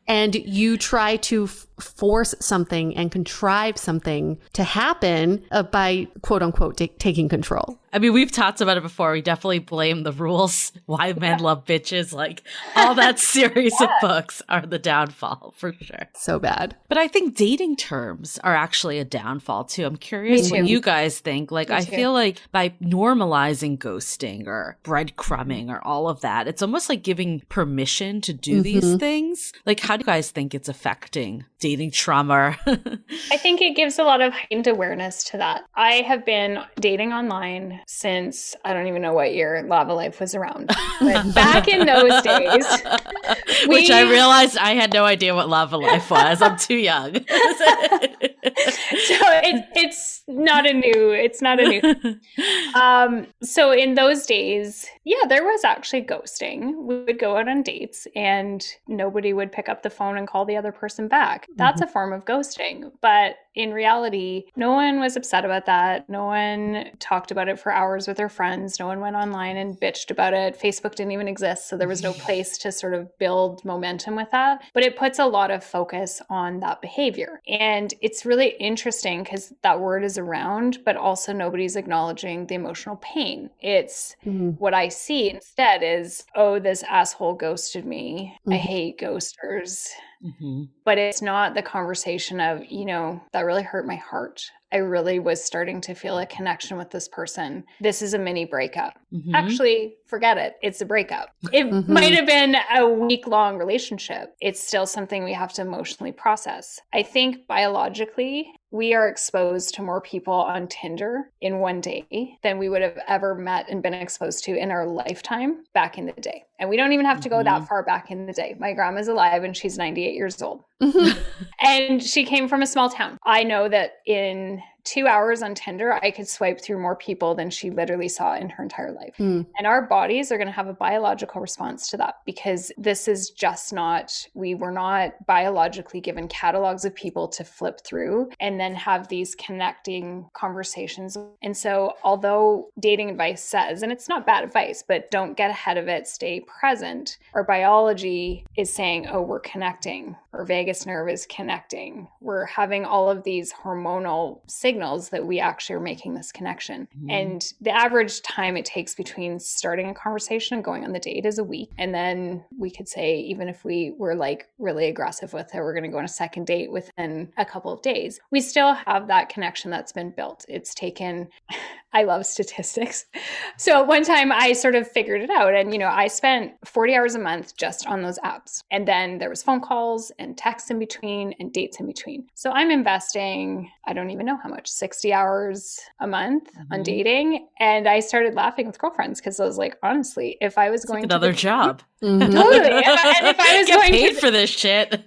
And you try to force something and contrive something to happen by quote unquote taking control. I mean, we've talked about it before. We definitely blame the rules, why men love bitches, like all that series of books are the downfall for sure. So bad. But I think dating terms are actually a downfall too. I'm curious what you guys think. Like, I feel like by normalizing ghosting or breadcrumbing or all of that, it's almost like giving permission to do these things. Like, how do you guys think it's affecting dating trauma? I think it gives a lot of heightened awareness to that. I have been dating online since I don't even know what year Lava Life was around. But back in those days. Which I realized I had no idea what Lava Life was. I'm too young. So it's not a new. So in those days, yeah, there was actually ghosting. We would go out on dates and nobody would pick up the phone and call the other person back. That's a form of ghosting. But in reality, no one was upset about that. No one talked about it for hours with their friends. No one went online and bitched about it. Facebook didn't even exist, so there was no place to sort of build momentum with that. But it puts a lot of focus on that behavior. And it's really interesting because that word is around, but also nobody's acknowledging the emotional pain. It's what I see instead is, oh, this asshole ghosted me. I hate ghosters. But it's not the conversation of, that really hurt my heart. I really was starting to feel a connection with this person. This is a mini breakup. Actually, forget it. It's a breakup. It might have been a week-long relationship. It's still something we have to emotionally process. I think biologically, we are exposed to more people on Tinder in one day than we would have ever met and been exposed to in our lifetime back in the day. And we don't even have to go that far back in the day. My grandma's alive and she's 98 years old. And she came from a small town. I know that in 2 hours on Tinder, I could swipe through more people than she literally saw in her entire life. And our bodies are going to have a biological response to that because this is just not, we were not biologically given catalogs of people to flip through and then have these connecting conversations. And so although dating advice says, and it's not bad advice, but don't get ahead of it, stay present, our biology is saying, oh, we're connecting. Our vagus nerve is connecting. We're having all of these hormonal signals that we actually are making this connection. And the average time it takes between starting a conversation and going on the date is a week. And then we could say, even if we were like really aggressive with it, we're going to go on a second date within a couple of days. We still have that connection that's been built. It's taken, I love statistics. So at one time I sort of figured it out and, I spent 40 hours a month just on those apps. And then there was phone calls and texts in between and dates in between. So I'm investing, I don't even know how much, 60 hours a month on dating. And I started laughing with girlfriends because I was like, honestly, if I was going another job. Totally. And if I was Get going paid for this shit.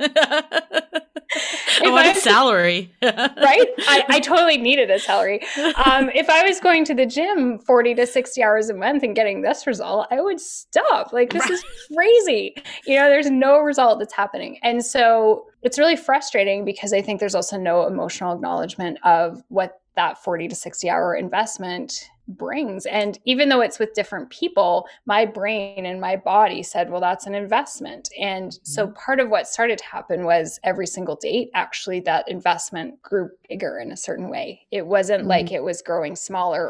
I want a salary. Right? I totally needed a salary. If I was going to the gym 40 to 60 hours a month and getting this result, I would stop. Like, this is crazy. There's no result that's happening. And so it's really frustrating because I think there's also no emotional acknowledgement of what that 40 to 60 hour investment brings. And even though it's with different people, my brain and my body said, well, that's an investment. And so part of what started to happen was every single date, actually, that investment grew bigger in a certain way. It wasn't like it was growing smaller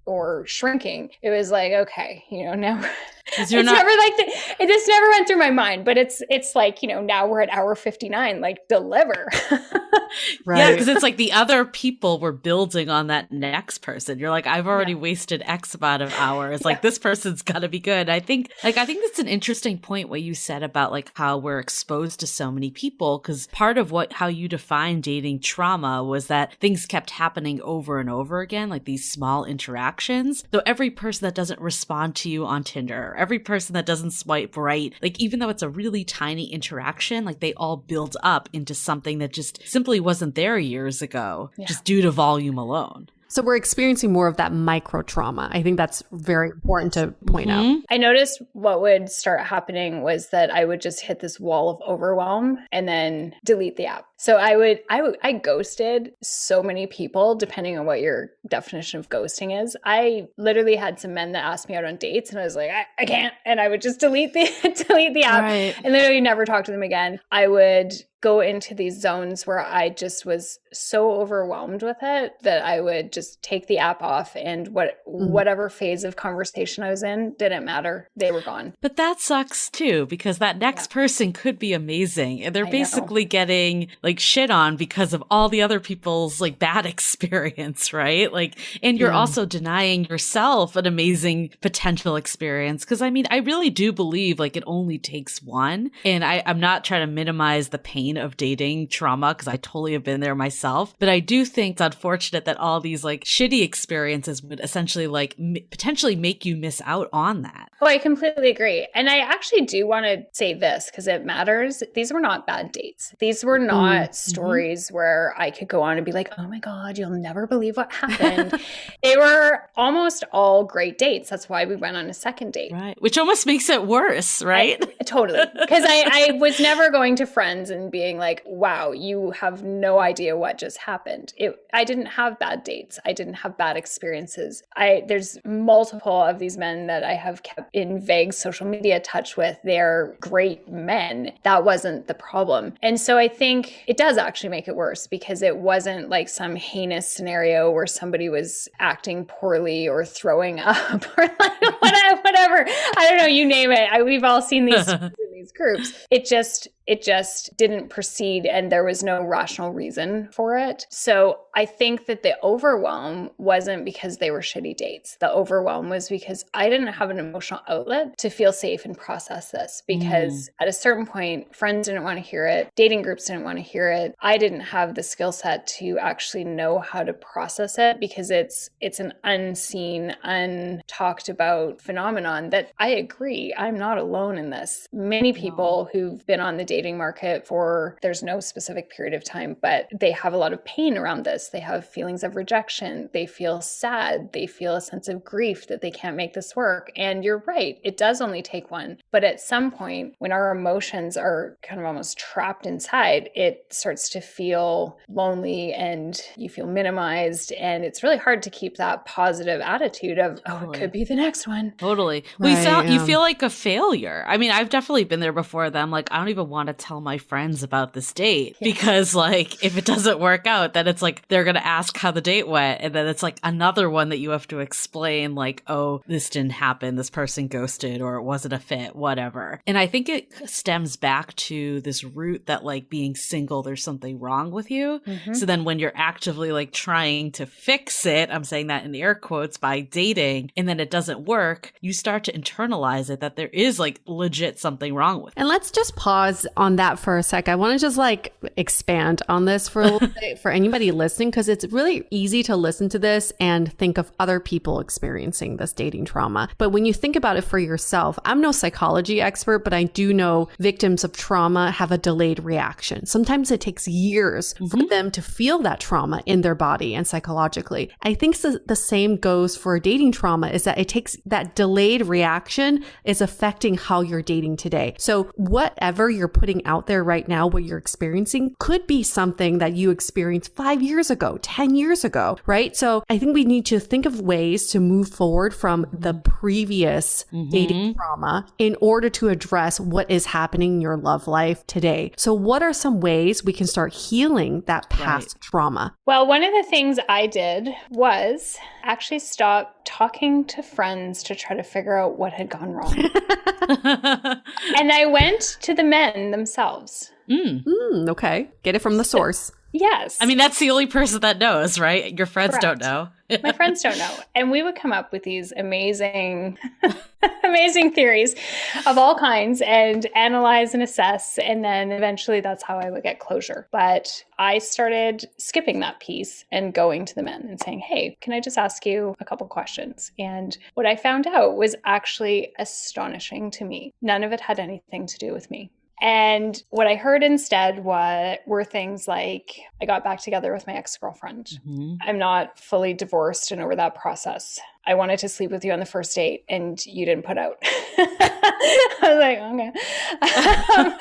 or shrinking. It was like, okay, now it's never like it just never went through my mind, but it's like, now we're at hour 59, like deliver. Right. Yeah, because it's like the other people were building on that next person. You're like, I've already wasted X amount of hours. Like, this person's got to be good. I think that's an interesting point what you said about like how we're exposed to so many people, because part of how you define dating trauma was that things kept happening over and over again, like these small interactions. So every person that doesn't respond to you on Tinder, every person that doesn't swipe right, like even though it's a really tiny interaction, like they all build up into something that just simply wasn't there years ago, just due to volume alone. So we're experiencing more of that micro trauma. I think that's very important to point out. I noticed what would start happening was that I would just hit this wall of overwhelm and then delete the app. So I ghosted so many people, depending on what your definition of ghosting is. I literally had some men that asked me out on dates and I was like, I can't. And I would just delete the app and literally never talk to them again. I would go into these zones where I just was so overwhelmed with it that I would just take the app off, and whatever phase of conversation I was in didn't matter. They were gone. But that sucks too, because that next person could be amazing. And they're basically getting like shit on because of all the other people's like bad experience, right? Like, and you're also denying yourself an amazing potential experience. Cause I mean, I really do believe like it only takes one. And I'm not trying to minimize the pain of dating trauma, cause I totally have been there myself. But I do think it's unfortunate that all these like shitty experiences would essentially like potentially make you miss out on that. Oh, I completely agree. And I actually do want to say this because it matters. These were not bad dates. These were not stories where I could go on and be like, oh my God, you'll never believe what happened. They were almost all great dates. That's why we went on a second date. Right. Which almost makes it worse, right? Totally. Because I was never going to friends and being like, wow, you have no idea what just happened. I didn't have bad dates. I didn't have bad experiences. There's multiple of these men that I have kept in vague social media touch with. They're great men. That wasn't the problem. And so I think it does actually make it worse because it wasn't like some heinous scenario where somebody was acting poorly or throwing up or like whatever. I don't know, you name it. We've all seen these in these groups. It just didn't proceed and there was no rational reason for it. So I think that the overwhelm wasn't because they were shitty dates. The overwhelm was because I didn't have an emotional outlet to feel safe and process this because at a certain point, friends didn't want to hear it. Dating groups didn't want to hear it. I didn't have the skill set to actually know how to process it because it's an unseen, untalked about phenomenon that I agree, I'm not alone in this. Many people who've been on the dating market for, there's no specific period of time, but they have a lot of pain around this. They have feelings of rejection. They feel sad. They feel a sense of grief that they can't make this work. And you're right, it does only take one. But at some point, when our emotions are kind of almost trapped inside, it starts to feel lonely and you feel minimized. And it's really hard to keep that positive attitude of, oh, it could be the next one. Totally. Right, You feel like a failure. I mean, I've definitely been there before that I'm like, I don't even want to tell my friends about this date because like if it doesn't work out, then it's like they're going to ask how the date went. And then it's like another one that you have to explain like, oh, this didn't happen. This person ghosted or it wasn't a fit, whatever. And I think it stems back to this root that like being single, there's something wrong with you. So then when you're actively like trying to fix it, I'm saying that in air quotes, by dating, and then it doesn't work, you start to internalize it that there is like legit something wrong with it. And let's just pause on that for a sec. I want to just like expand on this for a little bit for anybody listening, because it's really easy to listen to this and think of other people experiencing this dating trauma. But when you think about it for yourself, I'm no psychology expert, but I do know victims of trauma have a delayed reaction. Sometimes it takes years for them to feel that trauma in their body and psychologically. I think the same goes for dating trauma, is that it takes that delayed reaction is affecting how you're dating today. So whatever you're putting out there right now, what you're experiencing could be something that you experienced 5 years ago, 10 years ago, right? So I think we need to think of ways to move forward from the previous dating trauma in order to address what is happening in your love life today. So what are some ways we can start healing that past trauma? Well, one of the things I did was actually stop talking to friends to try to figure out what had gone wrong. And I went to the men themselves. Okay. Get it from the source. Yes. I mean, that's the only person that knows, right? Your friends don't know. My friends don't know. And we would come up with these amazing, amazing theories of all kinds and analyze and assess. And then eventually that's how I would get closure. But I started skipping that piece and going to the men and saying, hey, can I just ask you a couple questions? And what I found out was actually astonishing to me. None of it had anything to do with me. And what I heard instead were things like, I got back together with my ex-girlfriend. I'm not fully divorced and over that process. I wanted to sleep with you on the first date and you didn't put out. I was like, okay.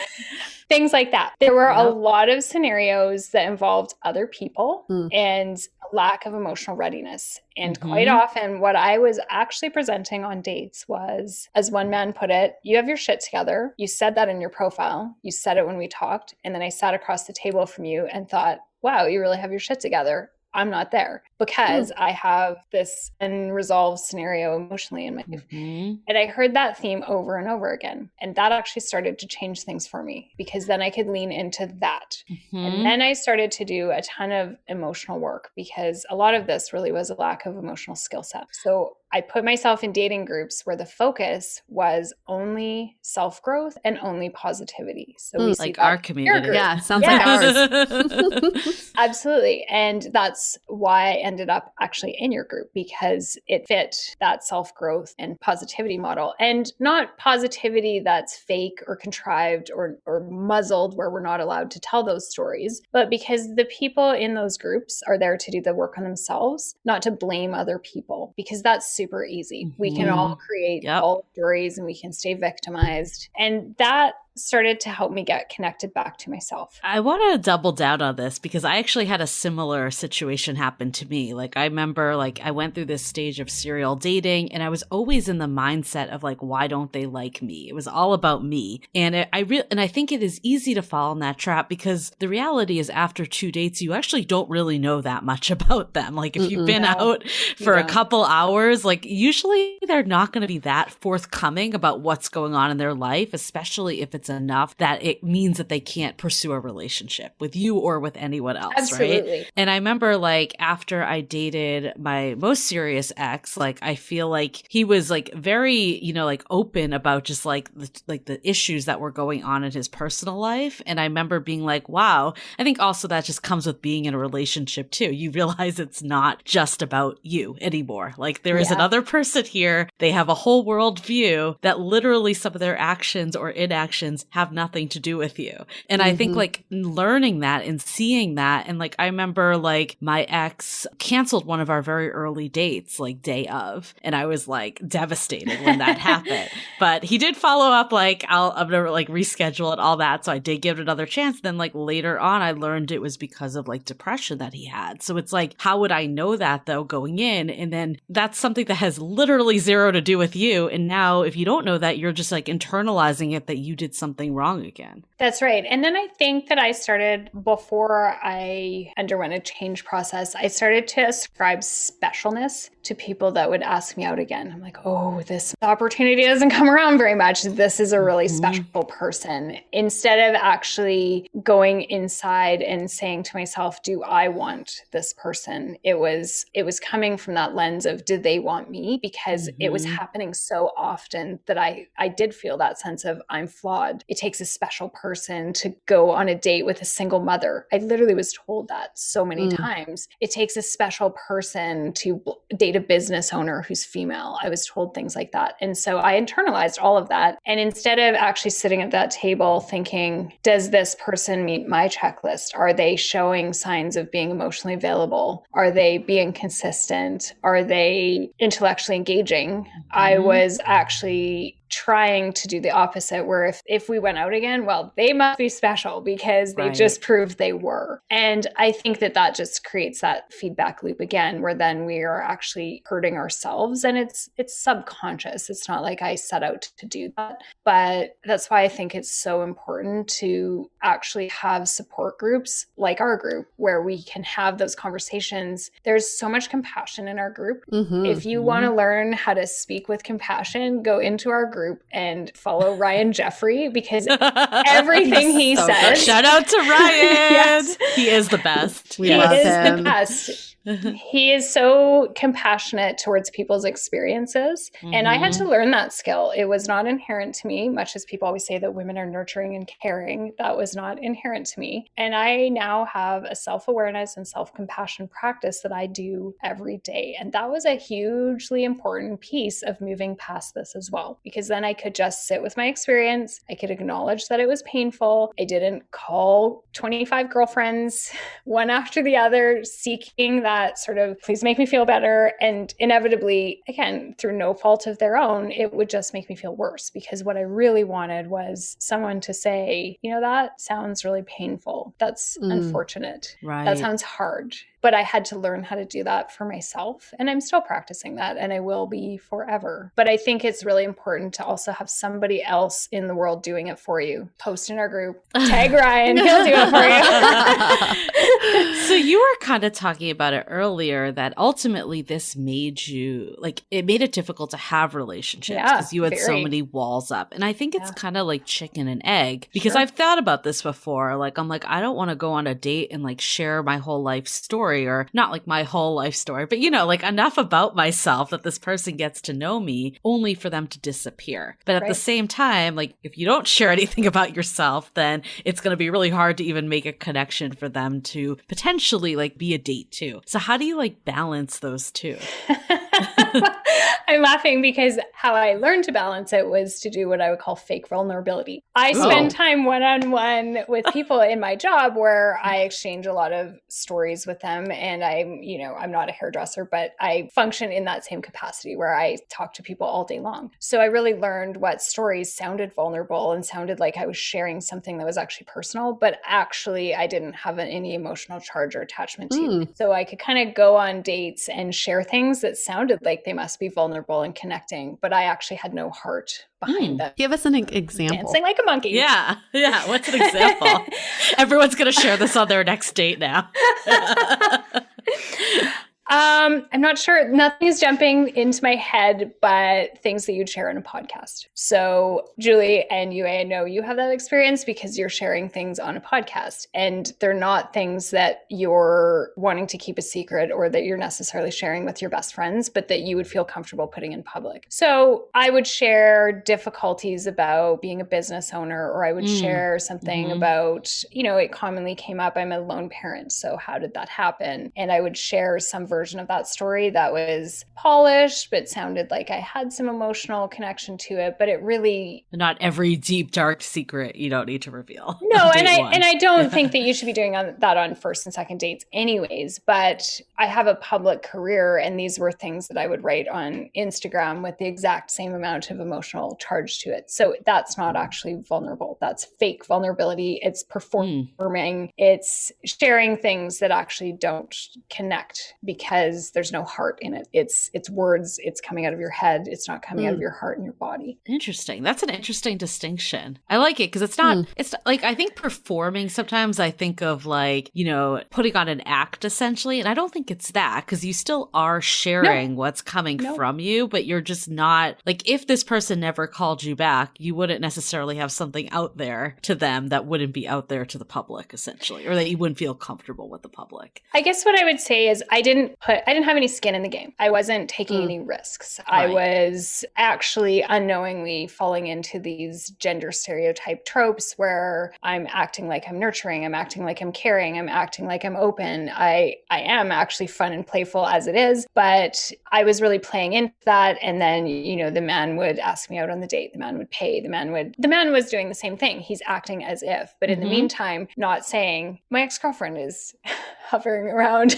Things like that. There were a lot of scenarios that involved other people and a lack of emotional readiness. And quite often what I was actually presenting on dates was, as one man put it, you have your shit together. You said that in your profile. You said it when we talked. And then I sat across the table from you and thought, wow, you really have your shit together. I'm not there because I have this unresolved scenario emotionally in my life. And I heard that theme over and over again. And that actually started to change things for me because then I could lean into that. And then I started to do a ton of emotional work because a lot of this really was a lack of emotional skill set. So I put myself in dating groups where the focus was only self-growth and only positivity. So we see like our community. Yeah, sounds like ours. Absolutely. And that's why I ended up actually in your group because it fit that self-growth and positivity model. And not positivity that's fake or contrived or muzzled where we're not allowed to tell those stories, but because the people in those groups are there to do the work on themselves, not to blame other people, because that's super easy. We can all create all stories and we can stay victimized. And that started to help me get connected back to myself. I want to double down on this because I actually had a similar situation happen to me. Like I remember I went through this stage of serial dating and I was always in the mindset of why don't they like me? It was all about me. And I think it is easy to fall in that trap because the reality is after 2 dates, you actually don't really know that much about them. Like if you've been out for a couple hours, usually they're not going to be that forthcoming about what's going on in their life, especially if it's enough that it means that they can't pursue a relationship with you or with anyone else. Absolutely. Right? And I remember after I dated my most serious ex, I feel like he was very, open about just the issues that were going on in his personal life. And I remember being wow, I think also that just comes with being in a relationship too. You realize it's not just about you anymore. There is another person here. They have a whole world view that literally some of their actions or inactions have nothing to do with you. And I think learning that and seeing that, and I remember my ex canceled one of our very early dates day of, and I was devastated when that happened. But he did follow up I'm gonna reschedule it, all that. So I did give it another chance. Then later on I learned it was because of depression that he had. So it's how would I know that though going in? And then that's something that has literally zero to do with you. And now if you don't know that, you're just internalizing it that you did something wrong again. That's right. And then I think that I started, before I underwent a change process, I started to ascribe specialness to people that would ask me out again. I'm oh, this opportunity doesn't come around very much. This is a really special person. Instead of actually going inside and saying to myself, do I want this person? It was coming from that lens of, did they want me? Because it was happening so often that I did feel that sense of, I'm flawed. It takes a special person to go on a date with a single mother. I literally was told that so many times. It takes a special person to date a business owner who's female. I was told things like that. And so I internalized all of that. And instead of actually sitting at that table thinking, does this person meet my checklist? Are they showing signs of being emotionally available? Are they being consistent? Are they intellectually engaging? I was actually trying to do the opposite, where if we went out again, well, they must be special because they just proved they were. And I think that just creates that feedback loop again, where then we are actually hurting ourselves, and it's subconscious. It's not like I set out to do that. But that's why I think it's so important to actually have support groups like our group where we can have those conversations. There's so much compassion in our group. If you want to learn how to speak with compassion, go into our group and follow Ryan Jeffrey, because everything he says. Shout out to Ryan. Yes. He is the best. We love him. The best. He is so compassionate towards people's experiences. And I had to learn that skill. It was not inherent to me, much as people always say that women are nurturing and caring. That was not inherent to me. And I now have a self-awareness and self-compassion practice that I do every day. And that was a hugely important piece of moving past this as well, because then I could just sit with my experience. I could acknowledge that it was painful. I didn't call 25 girlfriends one after the other seeking that sort of, please make me feel better. And inevitably, again, through no fault of their own, it would just make me feel worse, because what I really wanted was someone to say, that sounds really painful. That's unfortunate. Right. That sounds hard. But I had to learn how to do that for myself. And I'm still practicing that, and I will be forever. But I think it's really important to also have somebody else in the world doing it for you. Post in our group, tag Ryan, he'll do it for you. So you were kind of talking about it earlier that ultimately this made you, like, it made it difficult to have relationships because you had so many walls up. And I think it's kind of like chicken and egg, because I've thought about this before. Like, I'm like, I don't want to go on a date and like share my whole life story, or not like my whole life story, but you know, like enough about myself that this person gets to know me, only for them to disappear. But at the same time, like, if you don't share anything about yourself, then it's going to be really hard to even make a connection for them to potentially like be a date too. So how do you like balance those two? I'm laughing because how I learned to balance it was to do what I would call fake vulnerability. I spend time one-on-one with people in my job where I exchange a lot of stories with them. And I'm not a hairdresser, but I function in that same capacity where I talk to people all day long. So I really learned what stories sounded vulnerable and sounded like I was sharing something that was actually personal, but actually I didn't have any emotional charge or attachment to. So I could kind of go on dates and share things that sounded like they must be vulnerable and connecting, but I actually had no heart behind them. Give us an example. Dancing like a monkey. Yeah. What's an example? Everyone's going to share this on their next date now. I'm not sure. Nothing is jumping into my head, but things that you'd share in a podcast. So Julie and you, I know you have that experience because you're sharing things on a podcast, and they're not things that you're wanting to keep a secret or that you're necessarily sharing with your best friends, but that you would feel comfortable putting in public. So I would share difficulties about being a business owner, or I would share something about, it commonly came up, I'm a lone parent. So how did that happen? And I would share some version of that story that was polished, but sounded like I had some emotional connection to it, but it really... Not every deep, dark secret you don't need to reveal. No, and I don't think that you should be doing that on first and second dates anyways, but I have a public career, and these were things that I would write on Instagram with the exact same amount of emotional charge to it. So that's not actually vulnerable. That's fake vulnerability. It's performing. It's sharing things that actually don't connect because there's no heart in it. It's words. It's coming out of your head. It's not coming out of your heart and your body. Interesting. That's an interesting distinction. I like it because it's not like, I think performing, sometimes I think of like, putting on an act essentially. And I don't think it's that, because you still are sharing what's coming from you, but you're just not like, if this person never called you back, you wouldn't necessarily have something out there to them that wouldn't be out there to the public essentially, or that you wouldn't feel comfortable with the public. I guess what I would say is I didn't have any skin in the game. I wasn't taking any risks. Right. I was actually unknowingly falling into these gender stereotype tropes where I'm acting like I'm nurturing, I'm acting like I'm caring, I'm acting like I'm open. I am actually fun and playful as it is, but I was really playing into that. And then, the man would ask me out on the date. The man would pay. The man was doing the same thing. He's acting as if, but in the meantime, not saying, my ex-girlfriend is hovering around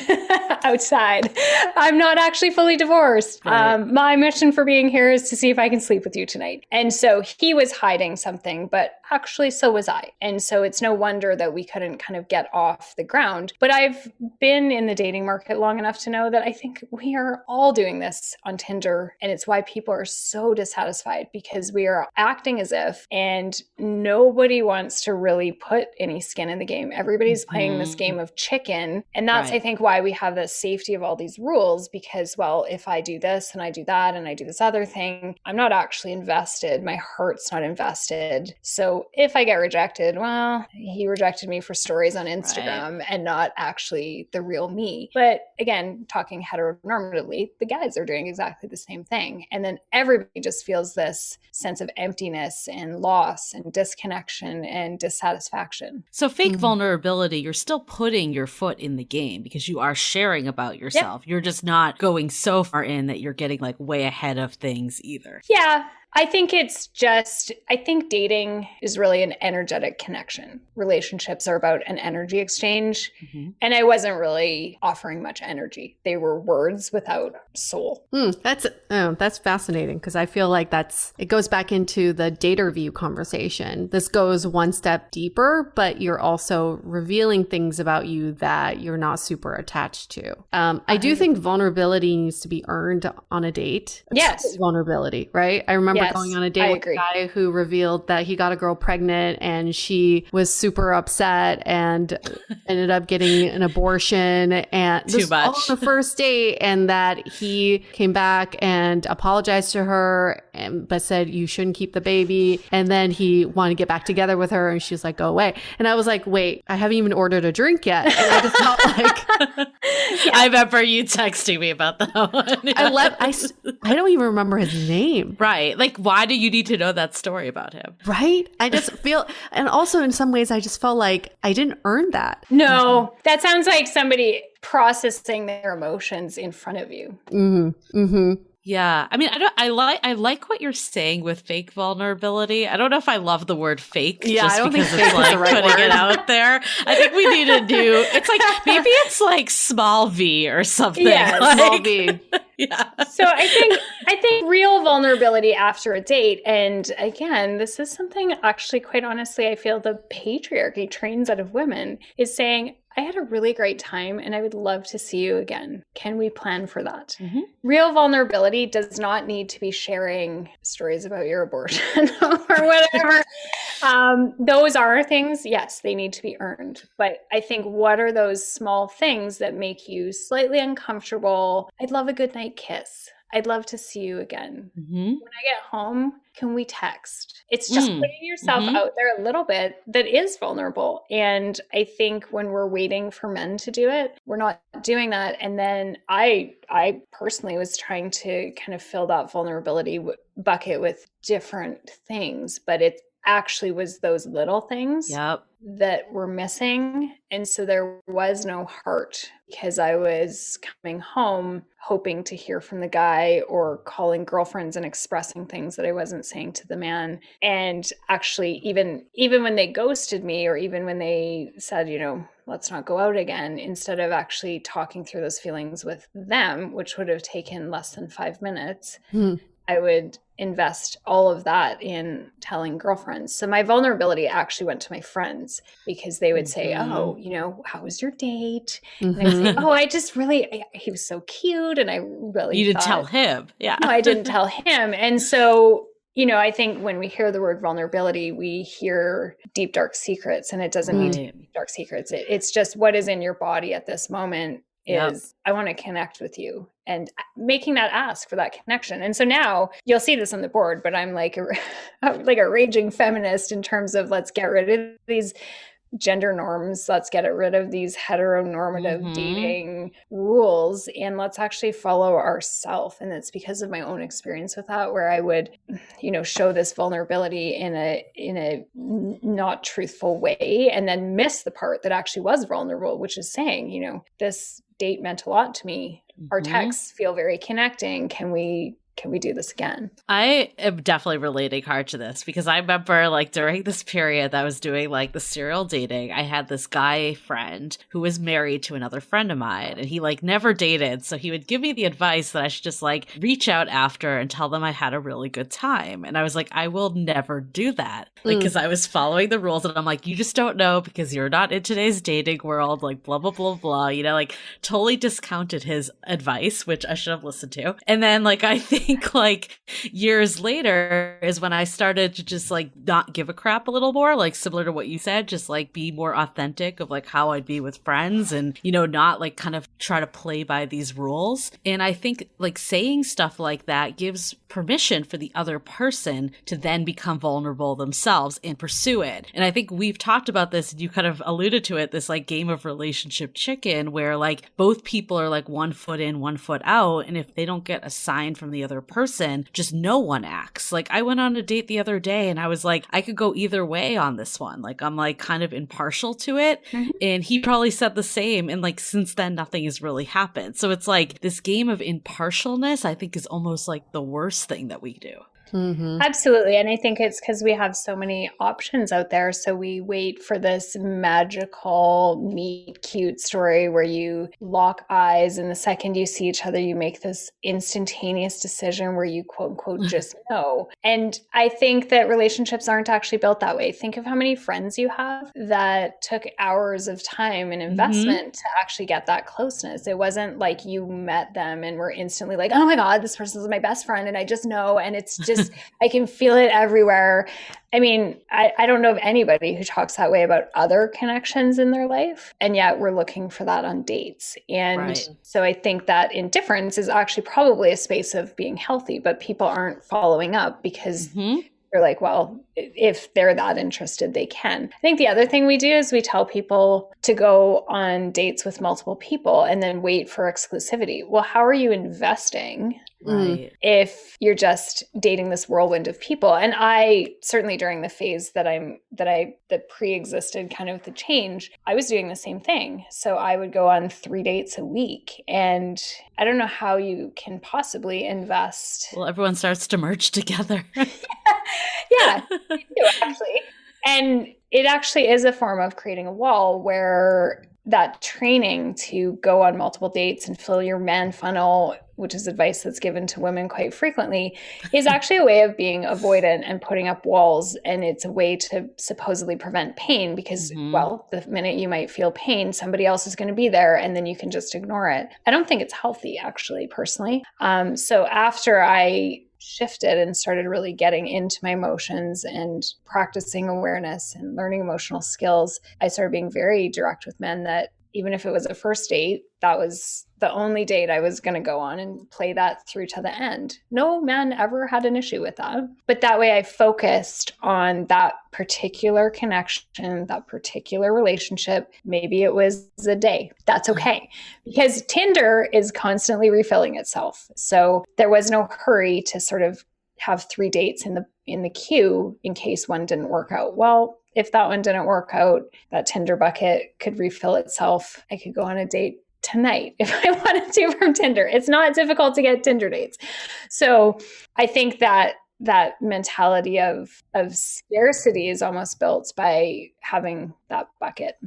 outside. I'm not actually fully divorced. Right. My mission for being here is to see if I can sleep with you tonight. And so he was hiding something, but actually so was I. And so it's no wonder that we couldn't kind of get off the ground. But I've been in the dating market long enough to know that I think we are all doing this on Tinder. And it's why people are so dissatisfied, because we are acting as if, and nobody wants to really put any skin in the game. Everybody's playing this game of chicken. And that's, I think, why we have the safety of all these rules, because, well, if I do this and I do that and I do this other thing, I'm not actually invested. My heart's not invested. So if I get rejected, well, he rejected me for stories on Instagram and not actually the real me. But again, talking heteronormatively, the guys are doing exactly the same thing. And then everybody just feels this sense of emptiness and loss and disconnection and dissatisfaction. So fake vulnerability, you're still putting your foot in the game because you are sharing about yourself. Yep. You're just not going so far in that you're getting like way ahead of things either. Yeah. I think dating is really an energetic connection. Relationships are about an energy exchange. Mm-hmm. And I wasn't really offering much energy. They were words without soul. That's fascinating, because I feel like it goes back into the dater view conversation. This goes one step deeper, but you're also revealing things about you that you're not super attached to. I do think vulnerability needs to be earned on a date. Yes. Vulnerability, right? I remember going on a date with a guy who revealed that he got a girl pregnant and she was super upset and ended up getting an abortion, and too much all on the first date, and that he came back and apologized to her but said you shouldn't keep the baby, and then he wanted to get back together with her and she was like, go away. And I was like, wait, I haven't even ordered a drink yet. And I just felt like I remember you texting me about that one. I don't even remember his name. Right. Like, why do you need to know that story about him? Right. I just feel, and also in some ways I just felt like I didn't earn that. No, that sounds like somebody processing their emotions in front of you. Mm-hmm. Mm-hmm. Yeah. I mean, I like what you're saying with fake vulnerability. I don't know if I love the word fake. Yeah, just I don't because think it's fake is like the right putting word. it out there. I think we need a new, it's like, maybe it's like small v or something. Yeah, like, small v. Yeah. So I think real vulnerability after a date, and again, this is something actually, quite honestly, I feel the patriarchy trains out of women, is saying, I had a really great time and I would love to see you again. Can we plan for that? Mm-hmm. Real vulnerability does not need to be sharing stories about your abortion or whatever. Those are things, yes, they need to be earned. But I think, what are those small things that make you slightly uncomfortable? I'd love a good night kiss. I'd love to see you again. Mm-hmm. When I get home, can we text? It's just putting yourself out there a little bit that is vulnerable. And I think when we're waiting for men to do it, we're not doing that. And then I personally was trying to kind of fill that vulnerability bucket with different things, but it actually was those little things that were missing. And so there was no heart, because I was coming home hoping to hear from the guy or calling girlfriends and expressing things that I wasn't saying to the man. And actually, even when they ghosted me, or even when they said, let's not go out again, instead of actually talking through those feelings with them, which would have taken less than 5 minutes, I would invest all of that in telling girlfriends. So my vulnerability actually went to my friends, because they would say, oh, how was your date? And I would say, oh, I just really, he was so cute. And I really You didn't tell him. Yeah. No, I didn't tell him. And so, I think when we hear the word vulnerability, we hear deep, dark secrets, and it doesn't mean to be deep, dark secrets. It's just what is in your body at this moment is I want to connect with you, and making that ask for that connection. And so now you'll see this on the board, but I'm like a raging feminist in terms of, let's get rid of these gender norms. Let's get rid of these heteronormative dating rules, and let's actually follow ourselves. And it's because of my own experience with that, where I would, show this vulnerability in a not truthful way, and then miss the part that actually was vulnerable, which is saying, this date meant a lot to me. Our texts feel very connecting. Can we do this again? I am definitely relating hard to this, because I remember during this period that I was doing the serial dating, I had this guy friend who was married to another friend of mine, and he never dated. So he would give me the advice that I should just reach out after and tell them I had a really good time. And I was like, I will never do that. Because I was following the rules, and I'm like, you just don't know because you're not in today's dating world, blah, blah, blah, blah, totally discounted his advice, which I should have listened to. And then I think years later is when I started to just not give a crap a little more, similar to what you said, just be more authentic of how I'd be with friends, and not kind of try to play by these rules. And I think saying stuff like that gives permission for the other person to then become vulnerable themselves and pursue it. And I think we've talked about this, and you kind of alluded to it, this game of relationship chicken, where both people are 1 foot in, 1 foot out, and if they don't get a sign from the other person, just no one acts. I went on a date the other day, and I was I could go either way on this one. I'm kind of impartial to it. And he probably said the same. And since then, nothing has really happened. So it's this game of impartialness, I think, is almost the worst thing that we do. Absolutely. And I think it's because we have so many options out there. So we wait for this magical, meet cute story where you lock eyes, and the second you see each other, you make this instantaneous decision where you quote unquote just know. And I think that relationships aren't actually built that way. Think of how many friends you have that took hours of time and investment to actually get that closeness. It wasn't like you met them and were instantly like, oh my God, this person is my best friend and I just know. And it's just, I can feel it everywhere. I mean, I don't know of anybody who talks that way about other connections in their life. And yet we're looking for that on dates. And so I think that indifference is actually probably a space of being healthy, but people aren't following up because they're like, well, if they're that interested, they can. I think the other thing we do is we tell people to go on dates with multiple people and then wait for exclusivity. Well, how are you investing if you're just dating this whirlwind of people? And I certainly during the phase that pre-existed kind of the change, I was doing the same thing. So I would go on 3 dates a week, and I don't know how you can possibly invest. Well, everyone starts to merge together. Yeah, you do, actually. And it actually is a form of creating a wall where that training to go on multiple dates and fill your man funnel, which is advice that's given to women quite frequently, is actually a way of being avoidant and putting up walls. And it's a way to supposedly prevent pain because, well, the minute you might feel pain, somebody else is going to be there and then you can just ignore it. I don't think it's healthy, actually, personally. So after I shifted and started really getting into my emotions and practicing awareness and learning emotional skills, I started being very direct with men that even if it was a first date, that was the only date I was going to go on and play that through to the end. No man ever had an issue with that. But that way I focused on that particular connection, that particular relationship. Maybe it was a day. That's okay. Because Tinder is constantly refilling itself. So there was no hurry to sort of have 3 dates in the queue in case one didn't work out. Well, if that one didn't work out, that Tinder bucket could refill itself. I could go on a date tonight if I wanted to from Tinder. It's not difficult to get Tinder dates. So I think that mentality of scarcity is almost built by having that bucket.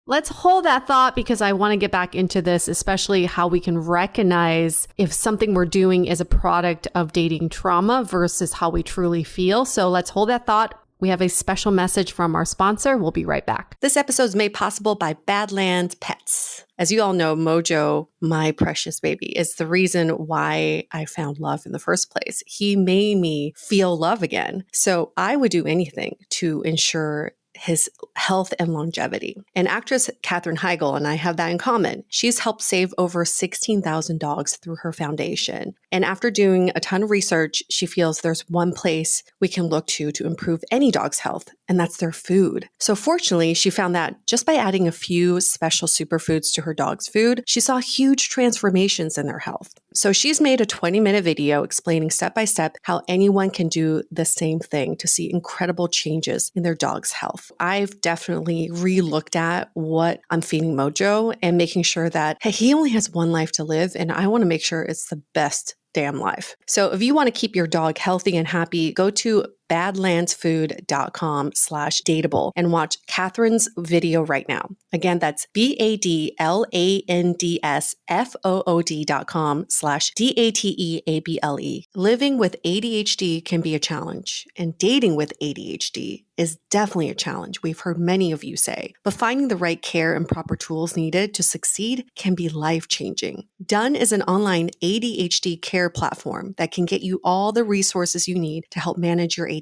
Let's hold that thought because I want to get back into this, especially how we can recognize if something we're doing is a product of dating trauma versus how we truly feel. So let's hold that thought. We have a special message from our sponsor. We'll be right back. This episode is made possible by Badlands Pets. As you all know, Mojo, my precious baby, is the reason why I found love in the first place. He made me feel love again. So I would do anything to ensure his health and longevity. And actress Katherine Heigl and I have that in common. She's helped save over 16,000 dogs through her foundation. And after doing a ton of research, she feels there's one place we can look to improve any dog's health, and that's their food. So fortunately, she found that just by adding a few special superfoods to her dog's food, she saw huge transformations in their health. So she's made a 20-minute video explaining step by step how anyone can do the same thing to see incredible changes in their dog's health. I've definitely re-looked at what I'm feeding Mojo and making sure that, hey, he only has one life to live, and I want to make sure it's the best damn life. So if you want to keep your dog healthy and happy, go to badlandsfood.com/dateable and watch Catherine's video right now. Again, that's badlandsfood.com/dateable. Living with ADHD can be a challenge, and dating with ADHD is definitely a challenge. We've heard many of you say, but finding the right care and proper tools needed to succeed can be life-changing. Done is an online ADHD care platform that can get you all the resources you need to help manage your ADHD.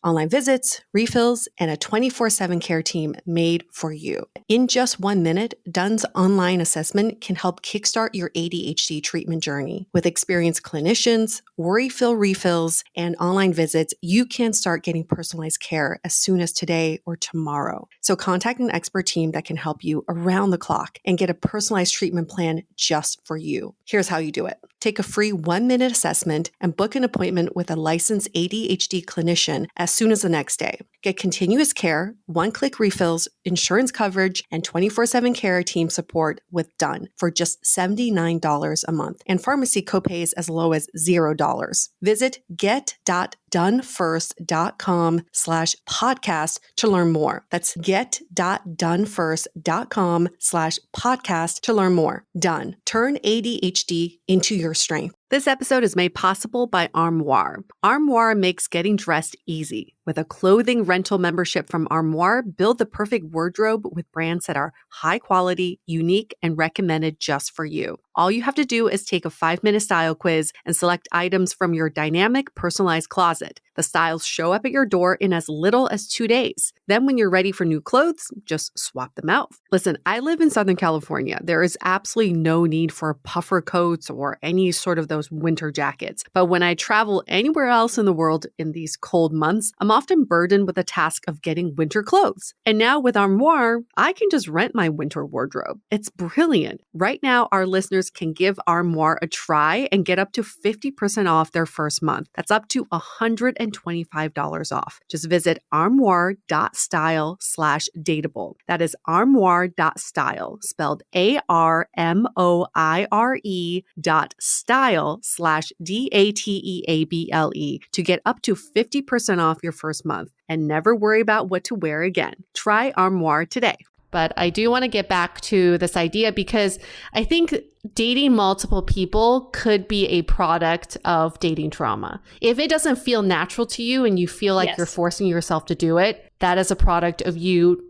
Online visits, refills, and a 24/7 care team made for you. In just 1 minute, Dunn's online assessment can help kickstart your ADHD treatment journey. With experienced clinicians, worry-fill refills, and online visits, you can start getting personalized care as soon as today or tomorrow. So contact an expert team that can help you around the clock and get a personalized treatment plan just for you. Here's how you do it. Take a free 1-minute assessment and book an appointment with a licensed ADHD clinician as soon as the next day. Get continuous care, one-click refills, insurance coverage, and 24/7 care team support with Done for just $79 a month, and pharmacy copays as low as $0. Visit get.donefirst.com/podcast to learn more. That's get.donefirst.com/podcast to learn more. Done. Turn ADHD into your strength. This episode is made possible by Armoire. Armoire makes getting dressed easy. With a clothing rental membership from Armoire, build the perfect wardrobe with brands that are high quality, unique, and recommended just for you. All you have to do is take a 5-minute style quiz and select items from your dynamic, personalized closet. The styles show up at your door in as little as 2 days. Then when you're ready for new clothes, just swap them out. Listen, I live in Southern California. There is absolutely no need for puffer coats or any sort of those winter jackets. But when I travel anywhere else in the world in these cold months, I'm often burdened with the task of getting winter clothes. And now with Armoire, I can just rent my winter wardrobe. It's brilliant. Right now, our listeners can give Armoire a try and get up to 50% off their first month. That's up to $125 off. Just visit armoire.style/dateable. That is armoire.style, spelled ARMOIRE.style/DATEABLE to get up to 50% off your first month and never worry about what to wear again. Try Armoire today. But I do want to get back to this idea because I think dating multiple people could be a product of dating trauma. If it doesn't feel natural to you and you feel like you're forcing yourself to do it, that is a product of you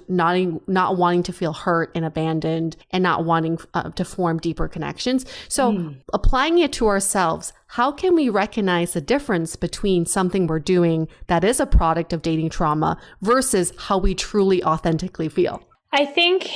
not wanting to feel hurt and abandoned and not wanting to form deeper connections. So applying it to ourselves, how can we recognize the difference between something we're doing that is a product of dating trauma versus how we truly authentically feel? I think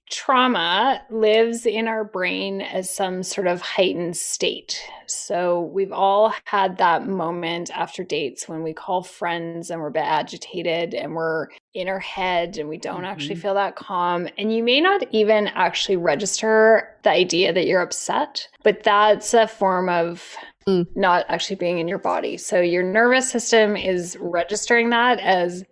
trauma lives in our brain as some sort of heightened state. So we've all had that moment after dates when we call friends and we're a bit agitated and we're in our head and we don't actually feel that calm. And you may not even actually register the idea that you're upset, but that's a form of not actually being in your body. So your nervous system is registering that as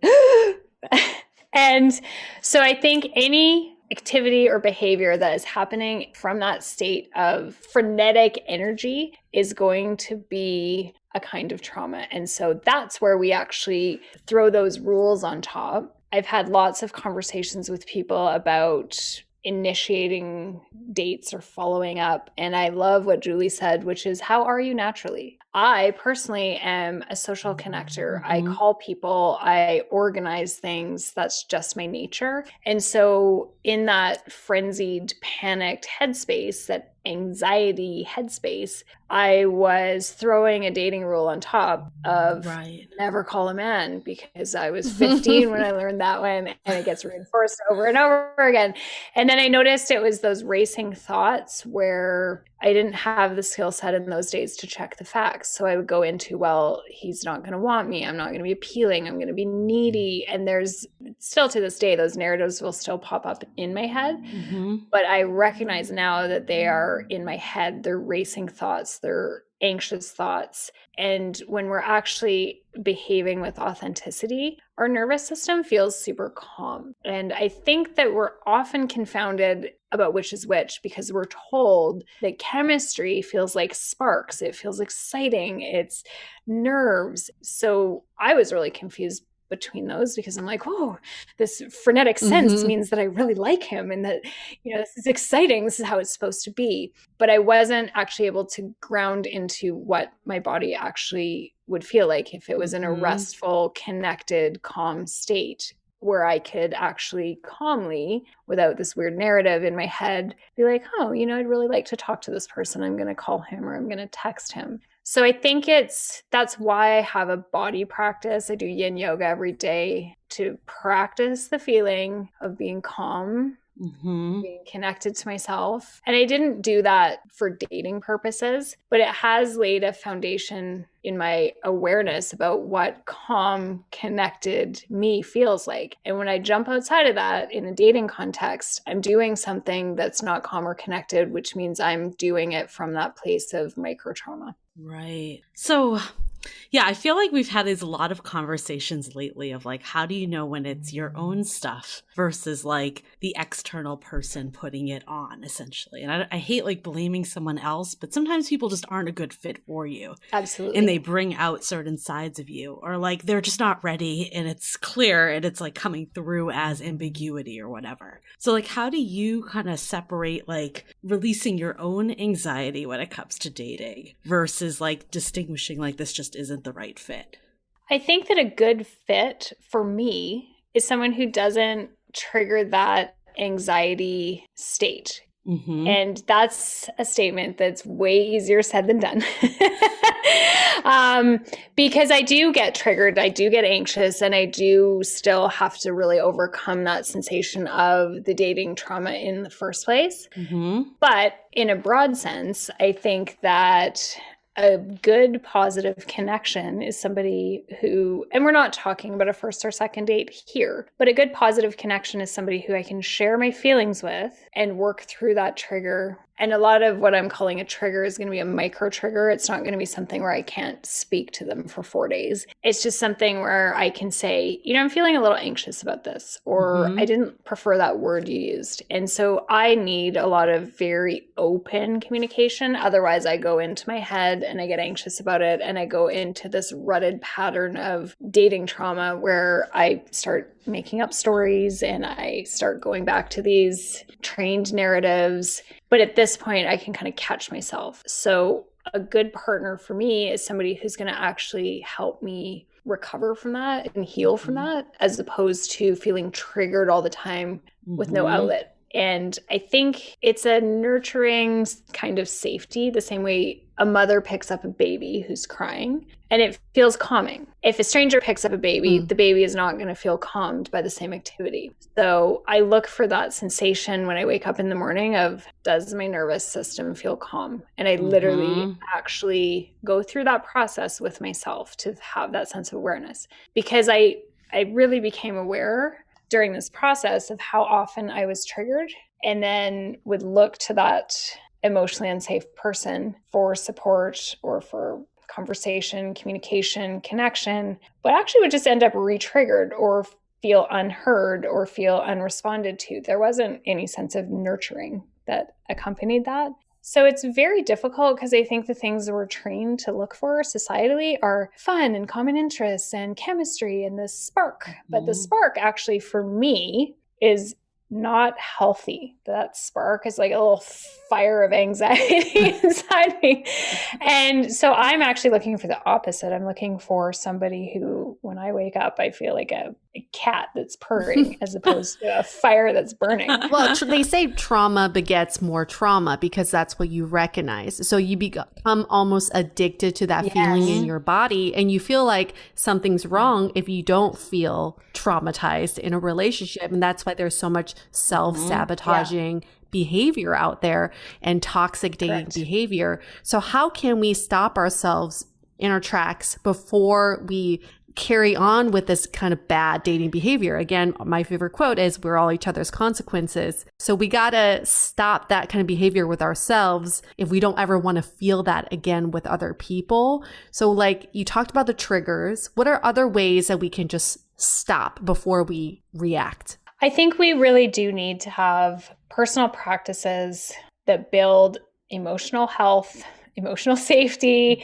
and so I think any activity or behavior that is happening from that state of frenetic energy is going to be a kind of trauma. And so that's where we actually throw those rules on top. I've had lots of conversations with people about initiating dates or following up. And I love what Julie said, which is, how are you naturally? I personally am a social connector. I call people, I organize things. That's just my nature. And so in that frenzied, panicked headspace, that anxiety headspace, I was throwing a dating rule on top of never call a man, because I was 15 when I learned that one, and it gets reinforced over and over again. And then I noticed it was those racing thoughts where I didn't have the skill set in those days to check the facts. So I would go into, well, he's not going to want me. I'm not going to be appealing. I'm going to be needy. And there's still to this day, those narratives will still pop up in my head. But I recognize now that they are in my head. They're racing thoughts. They're anxious thoughts. And when we're actually behaving with authenticity, our nervous system feels super calm. And I think that we're often confounded about which is which, because we're told that chemistry feels like sparks. It feels exciting. It's nerves. So I was really confused between those, because I'm like, oh, this frenetic sense means that I really like him and that, this is exciting. This is how it's supposed to be. But I wasn't actually able to ground into what my body actually would feel like if it was in a restful, connected, calm state, where I could actually calmly, without this weird narrative in my head, be like, oh, I'd really like to talk to this person. I'm going to call him or I'm going to text him. So I think that's why I have a body practice. I do yin yoga every day to practice the feeling of being calm, being connected to myself. And I didn't do that for dating purposes, but it has laid a foundation in my awareness about what calm, connected me feels like. And when I jump outside of that in a dating context, I'm doing something that's not calm or connected, which means I'm doing it from that place of micro trauma. Right. So Yeah, I feel like we've had these a lot of conversations lately of like, how do you know when it's your own stuff versus like the external person putting it on, essentially. And I hate like blaming someone else, but sometimes people just aren't a good fit for you. Absolutely. And they bring out certain sides of you, or like they're just not ready and it's clear and it's like coming through as ambiguity or whatever. So like, how do you kind of separate like releasing your own anxiety when it comes to dating versus like distinguishing like this just isn't the right fit? I think that a good fit for me is someone who doesn't trigger that anxiety state. Mm-hmm. And that's a statement that's way easier said than done. Because I do get triggered, I do get anxious, and I do still have to really overcome that sensation of the dating trauma in the first place. Mm-hmm. But in a broad sense, I think that a good positive connection is somebody who, and we're not talking about a first or second date here, but a good positive connection is somebody who I can share my feelings with and work through that trigger. And a lot of what I'm calling a trigger is going to be a micro trigger. It's not going to be something where I can't speak to them for 4 days. It's just something where I can say, I'm feeling a little anxious about this, or I didn't prefer that word you used. And so I need a lot of very open communication. Otherwise, I go into my head and I get anxious about it. And I go into this rutted pattern of dating trauma where I start making up stories and I start going back to these trained narratives. But at this point, I can kind of catch myself. So a good partner for me is somebody who's going to actually help me recover from that and heal from that, as opposed to feeling triggered all the time with no outlet. And I think it's a nurturing kind of safety, the same way a mother picks up a baby who's crying, and it feels calming. If a stranger picks up a baby, the baby is not going to feel calmed by the same activity. So I look for that sensation when I wake up in the morning of, does my nervous system feel calm? And I literally actually go through that process with myself to have that sense of awareness, because I really became aware during this process of how often I was triggered, and then would look to that emotionally unsafe person for support or for conversation, communication, connection, but actually would just end up re-triggered or feel unheard or feel unresponded to. There wasn't any sense of nurturing that accompanied that. So it's very difficult, because I think the things that we're trained to look for societally are fun and common interests and chemistry and this spark. But the spark actually for me is not healthy. That spark is like a little fire of anxiety inside me. And so I'm actually looking for the opposite. I'm looking for somebody who, when I wake up, I feel like a cat that's purring as opposed to a fire that's burning. Well, they say trauma begets more trauma, because that's what you recognize. So you become almost addicted to that feeling in your body, and you feel like something's wrong if you don't feel traumatized in a relationship. And that's why there's so much self-sabotaging behavior out there and toxic dating behavior. So how can we stop ourselves in our tracks before we carry on with this kind of bad dating behavior? Again, my favorite quote is, we're all each other's consequences. So we got to stop that kind of behavior with ourselves if we don't ever want to feel that again with other people. So like you talked about the triggers, what are other ways that we can just stop before we react? I think we really do need to have personal practices that build emotional health, emotional safety,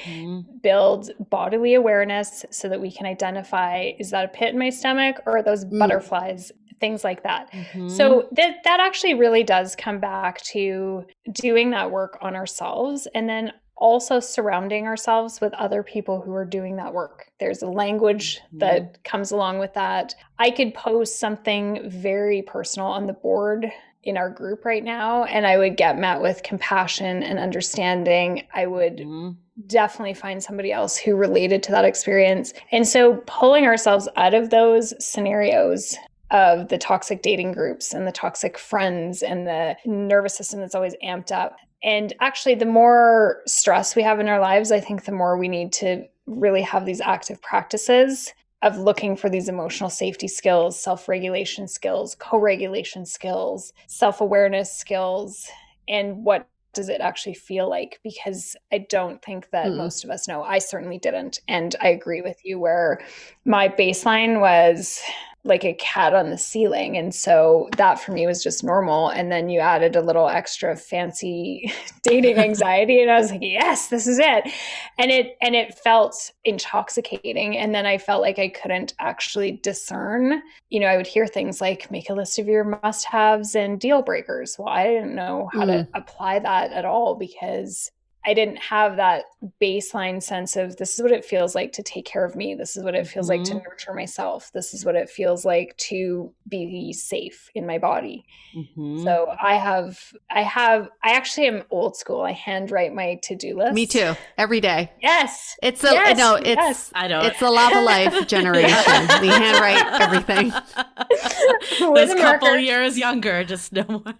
build bodily awareness so that we can identify, is that a pit in my stomach or are those butterflies, things like that. So that actually really does come back to doing that work on ourselves, and then also surrounding ourselves with other people who are doing that work. There's a language that comes along with that. I could post something very personal on the board in our group right now, and I would get met with compassion and understanding. I would definitely find somebody else who related to that experience. And so pulling ourselves out of those scenarios of the toxic dating groups and the toxic friends and the nervous system that's always amped up. And actually, the more stress we have in our lives, I think the more we need to really have these active practices of looking for these emotional safety skills, self-regulation skills, co-regulation skills, self-awareness skills. And what does it actually feel like? Because I don't think that most of us know. I certainly didn't. And I agree with you where my baseline was like a cat on the ceiling. And so that for me was just normal. And then you added a little extra fancy dating anxiety. And I was like, yes, this is it. And it felt intoxicating. And then I felt like I couldn't actually discern. You know, I would hear things like, make a list of your must-haves and deal breakers. Well, I didn't know how to apply that at all because I didn't have that baseline sense of this is what it feels like to take care of me. This is what it feels like to nurture myself. This is what it feels like to be safe in my body. So I actually am old school. I handwrite my to-do list. Me too. Every day. Yes. It's the lava life generation. We handwrite everything. With a couple years younger, just no more.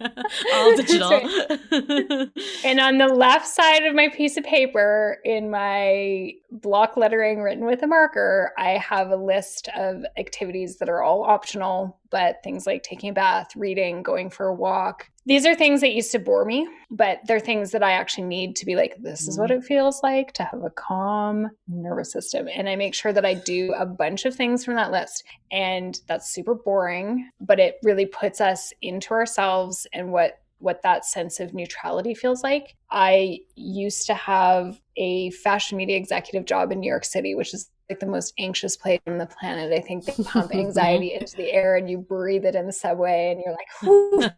All digital. Right. And on the left side of my piece of paper in my block lettering written with a marker, I have a list of activities that are all optional, but things like taking a bath, reading, going for a walk. These are things that used to bore me, but they're things that I actually need to be like, this is what it feels like to have a calm nervous system. And I make sure that I do a bunch of things from that list. And that's super boring, but it really puts us into ourselves and what that sense of neutrality feels like. I used to have a fashion media executive job in New York City, which is like the most anxious place on the planet. I think they pump anxiety into the air and you breathe it in the subway and you're like, whoo.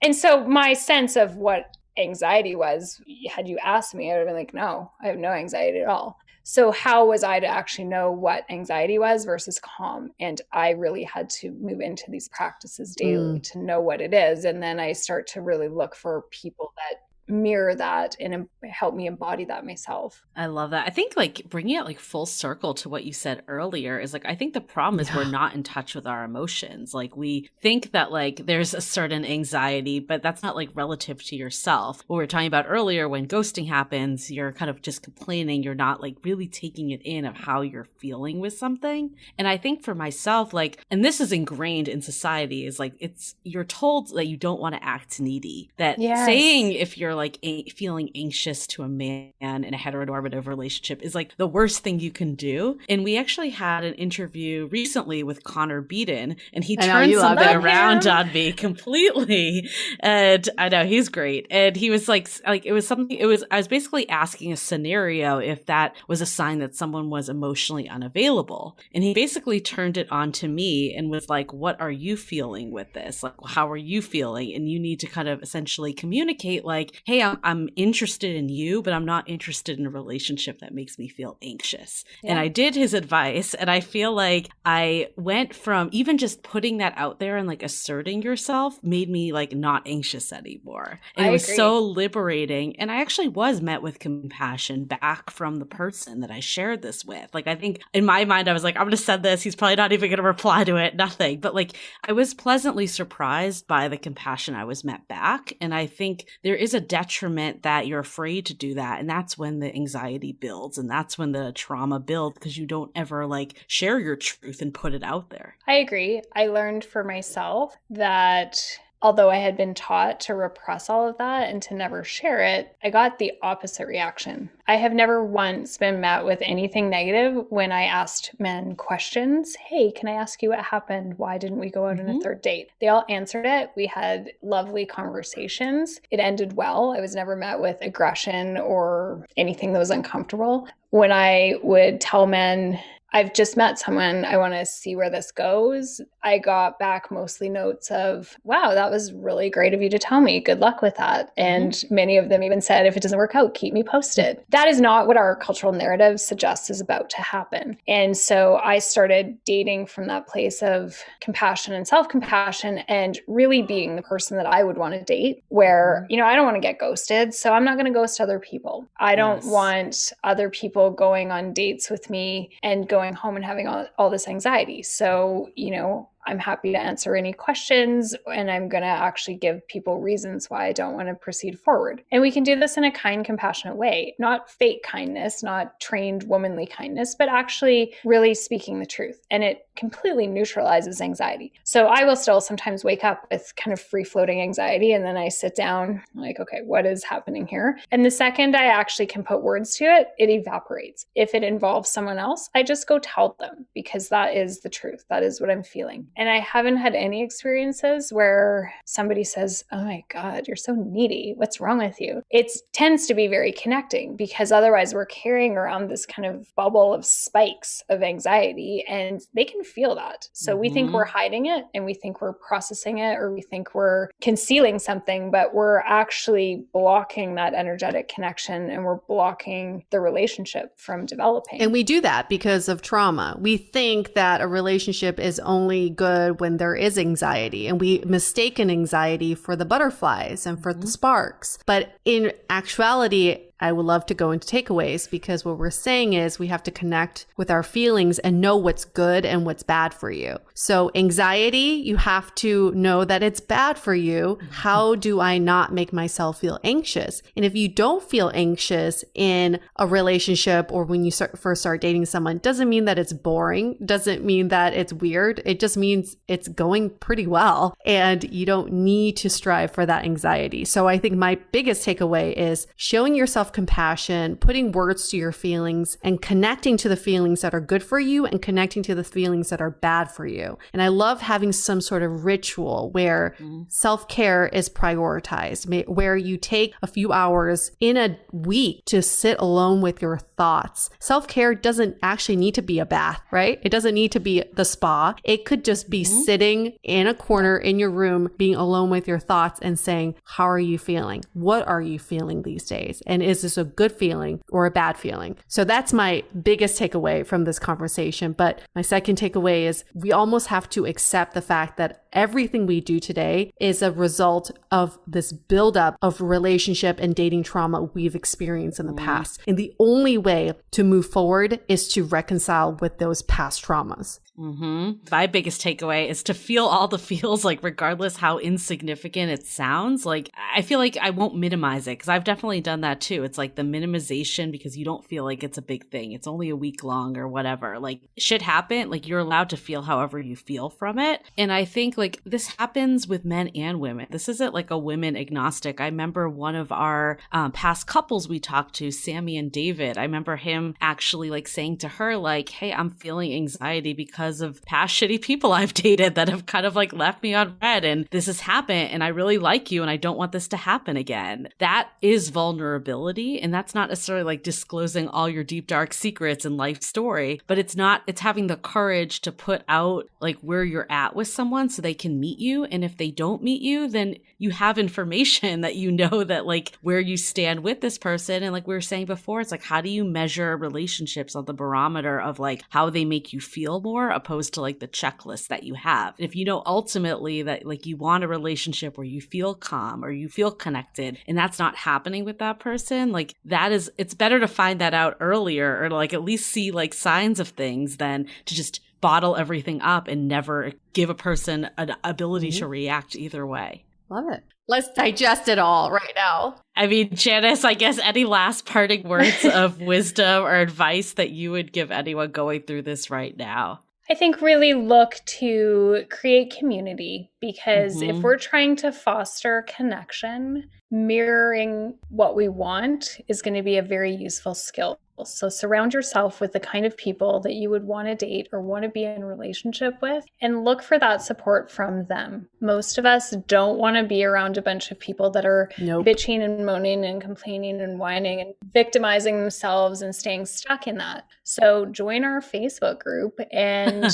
And so my sense of what anxiety was, had you asked me, I would have been like, no, I have no anxiety at all. So how was I to actually know what anxiety was versus calm? And I really had to move into these practices daily to know what it is. And then I start to really look for people that mirror that and help me embody that myself. I love that. I think like bringing it like full circle to what you said earlier is like, I think the problem is we're not in touch with our emotions. Like we think that like there's a certain anxiety, but that's not like relative to yourself. What we were talking about earlier, when ghosting happens, you're kind of just complaining. You're not like really taking it in of how you're feeling with something. And I think for myself, like, and this is ingrained in society, is like, you're told that you don't want to act needy, that saying if you're like feeling anxious to a man in a heteronormative relationship is like the worst thing you can do. And we actually had an interview recently with Connor Beaton, and he turned something around on me completely. And I know he's great. And he was like I was basically asking a scenario if that was a sign that someone was emotionally unavailable. And he basically turned it on to me and was like, what are you feeling with this? Like, how are you feeling? And you need to kind of essentially communicate like, hey, I'm interested in you, but I'm not interested in a relationship that makes me feel anxious. Yeah. And I did his advice. And I feel like I went from even just putting that out there and like asserting yourself made me like not anxious anymore. And it was so liberating. And I actually was met with compassion back from the person that I shared this with. Like, I think in my mind, I was like, I'm going to send this. He's probably not even going to reply to it. Nothing. But like, I was pleasantly surprised by the compassion I was met back. And I think there is a detriment that you're afraid to do that. And that's when the anxiety builds and that's when the trauma builds, because you don't ever like share your truth and put it out there. I agree. I learned for myself that although I had been taught to repress all of that and to never share it, I got the opposite reaction. I have never once been met with anything negative when I asked men questions. Hey, can I ask you what happened? Why didn't we go out on a third date? They all answered it. We had lovely conversations. It ended well. I was never met with aggression or anything that was uncomfortable. When I would tell men, I've just met someone, I want to see where this goes, I got back mostly notes of, wow, that was really great of you to tell me. Good luck with that. And many of them even said, if it doesn't work out, keep me posted. That is not what our cultural narrative suggests is about to happen. And so I started dating from that place of compassion and self-compassion and really being the person that I would want to date, where, you know, I don't want to get ghosted, so I'm not going to ghost other people. I don't want other people going on dates with me and going home and having all this anxiety. So, you know, I'm happy to answer any questions, and I'm going to actually give people reasons why I don't want to proceed forward. And we can do this in a kind, compassionate way, not fake kindness, not trained womanly kindness, but actually really speaking the truth. And it completely neutralizes anxiety. So I will still sometimes wake up with kind of free floating anxiety, and then I sit down like, okay, what is happening here? And the second I actually can put words to it, it evaporates. If it involves someone else, I just go tell them, because that is the truth. That is what I'm feeling. And I haven't had any experiences where somebody says, oh my God, you're so needy. What's wrong with you? It tends to be very connecting, because otherwise we're carrying around this kind of bubble of spikes of anxiety, and they can feel that. So we think we're hiding it, and we think we're processing it, or we think we're concealing something, but we're actually blocking that energetic connection, and we're blocking the relationship from developing. And we do that because of trauma. We think that a relationship is only good when there is anxiety, and we mistake an anxiety for the butterflies and for the sparks. But in actuality, I would love to go into takeaways, because what we're saying is we have to connect with our feelings and know what's good and what's bad for you. So anxiety, you have to know that it's bad for you. How do I not make myself feel anxious? And if you don't feel anxious in a relationship, or when you first start dating someone, doesn't mean that it's boring, doesn't mean that it's weird. It just means it's going pretty well, and you don't need to strive for that anxiety. So I think my biggest takeaway is showing yourself compassion, putting words to your feelings, and connecting to the feelings that are good for you and connecting to the feelings that are bad for you. And I love having some sort of ritual where self-care is prioritized, where you take a few hours in a week to sit alone with your thoughts. Self-care doesn't actually need to be a bath, right? It doesn't need to be the spa. It could just be sitting in a corner in your room, being alone with your thoughts and saying, how are you feeling? What are you feeling these days? And is this a good feeling or a bad feeling? So that's my biggest takeaway from this conversation. But my second takeaway is we almost have to accept the fact that everything we do today is a result of this buildup of relationship and dating trauma we've experienced in the past. And the only way to move forward is to reconcile with those past traumas. My biggest takeaway is to feel all the feels, like regardless how insignificant it sounds. Like I feel like I won't minimize it, because I've definitely done that too. It's like the minimization, because you don't feel like it's a big thing. It's only a week long or whatever. Like shit happened. Like you're allowed to feel however you feel from it. And I think like this happens with men and women. This isn't like a women agnostic. I remember one of our past couples we talked to, Sammy and David. I remember him actually like saying to her like, hey, I'm feeling anxiety because of past shitty people I've dated that have kind of like left me on red, and this has happened, and I really like you and I don't want this to happen again. That is vulnerability, and that's not necessarily like disclosing all your deep dark secrets and life story, but it's having the courage to put out like where you're at with someone so they can meet you. And if they don't meet you, then you have information that you know that like where you stand with this person. And like we were saying before, it's like, how do you measure relationships on the barometer of like how they make you feel more, opposed to like the checklist that you have? If you know ultimately that like you want a relationship where you feel calm or you feel connected, and that's not happening with that person, like it's better to find that out earlier, or like at least see like signs of things, than to just bottle everything up and never give a person an ability to react either way. Love it. Let's digest it all right now. I mean, Janis, I guess any last parting words of wisdom or advice that you would give anyone going through this right now? I think really look to create community, because if we're trying to foster connection, mirroring what we want is going to be a very useful skill. So surround yourself with the kind of people that you would want to date or want to be in a relationship with, and look for that support from them. Most of us don't want to be around a bunch of people that are bitching and moaning and complaining and whining and victimizing themselves and staying stuck in that. So join our Facebook group and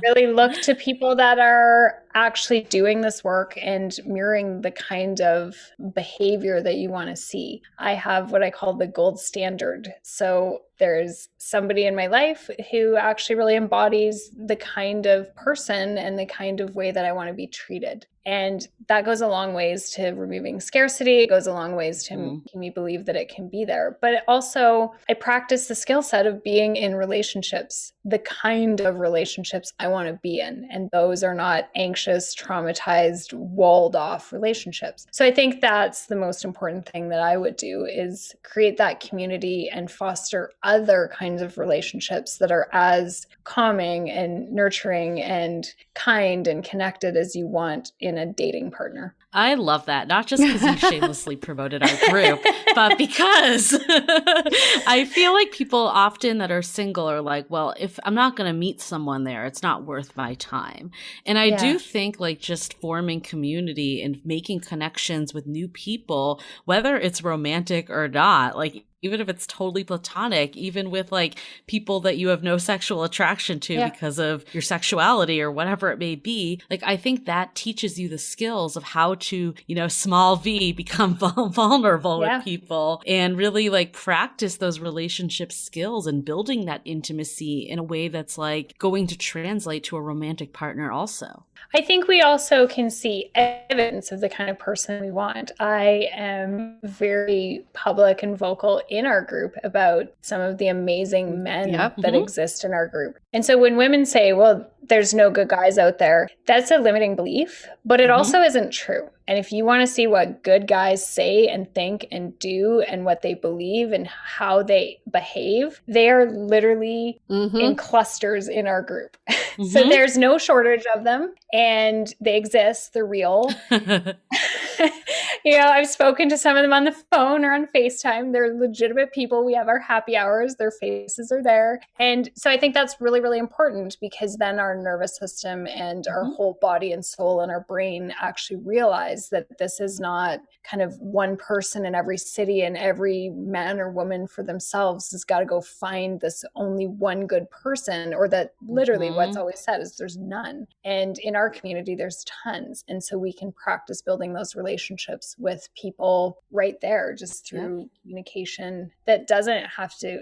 really look to people that are actually doing this work and mirroring the kind of behavior that you want to see. I have what I call the gold standard. So there's somebody in my life who actually really embodies the kind of person and the kind of way that I want to be treated. And that goes a long ways to removing scarcity. It goes a long ways to making me believe that it can be there. But also, I practice the skill set of being in relationships, the kind of relationships I want to be in. And those are not anxious, traumatized, walled off relationships. So I think that's the most important thing that I would do, is create that community and foster other kinds of relationships that are as calming and nurturing and kind and connected as you want in a dating partner. I love that. Not just because you shamelessly promoted our group, but because I feel like people often that are single are like, well, if I'm not going to meet someone there, it's not worth my time. And I do think like just forming community and making connections with new people, whether it's romantic or not, like even if it's totally platonic, even with like people that you have no sexual attraction to because of your sexuality or whatever it may be, like I think that teaches you the skills of how to, you know, small v, become vulnerable with people and really like practice those relationship skills and building that intimacy in a way that's like going to translate to a romantic partner also. I think we also can see evidence of the kind of person we want. I am very public and vocal in our group about some of the amazing men that exist in our group. And so when women say, well, there's no good guys out there, that's a limiting belief, but it also isn't true. And if you want to see what good guys say and think and do and what they believe and how they behave, they are literally in clusters in our group. So there's no shortage of them and they exist. They're real. You know, I've spoken to some of them on the phone or on FaceTime. They're legitimate people. We have our happy hours. Their faces are there. And so I think that's really, really important, because then our nervous system and our whole body and soul and our brain actually realize that this is not kind of one person in every city, and every man or woman for themselves has got to go find this only one good person, or that literally what's always said is there's none. And in our community, there's tons. And so we can practice building those relationships with people right there, just through communication that doesn't have to,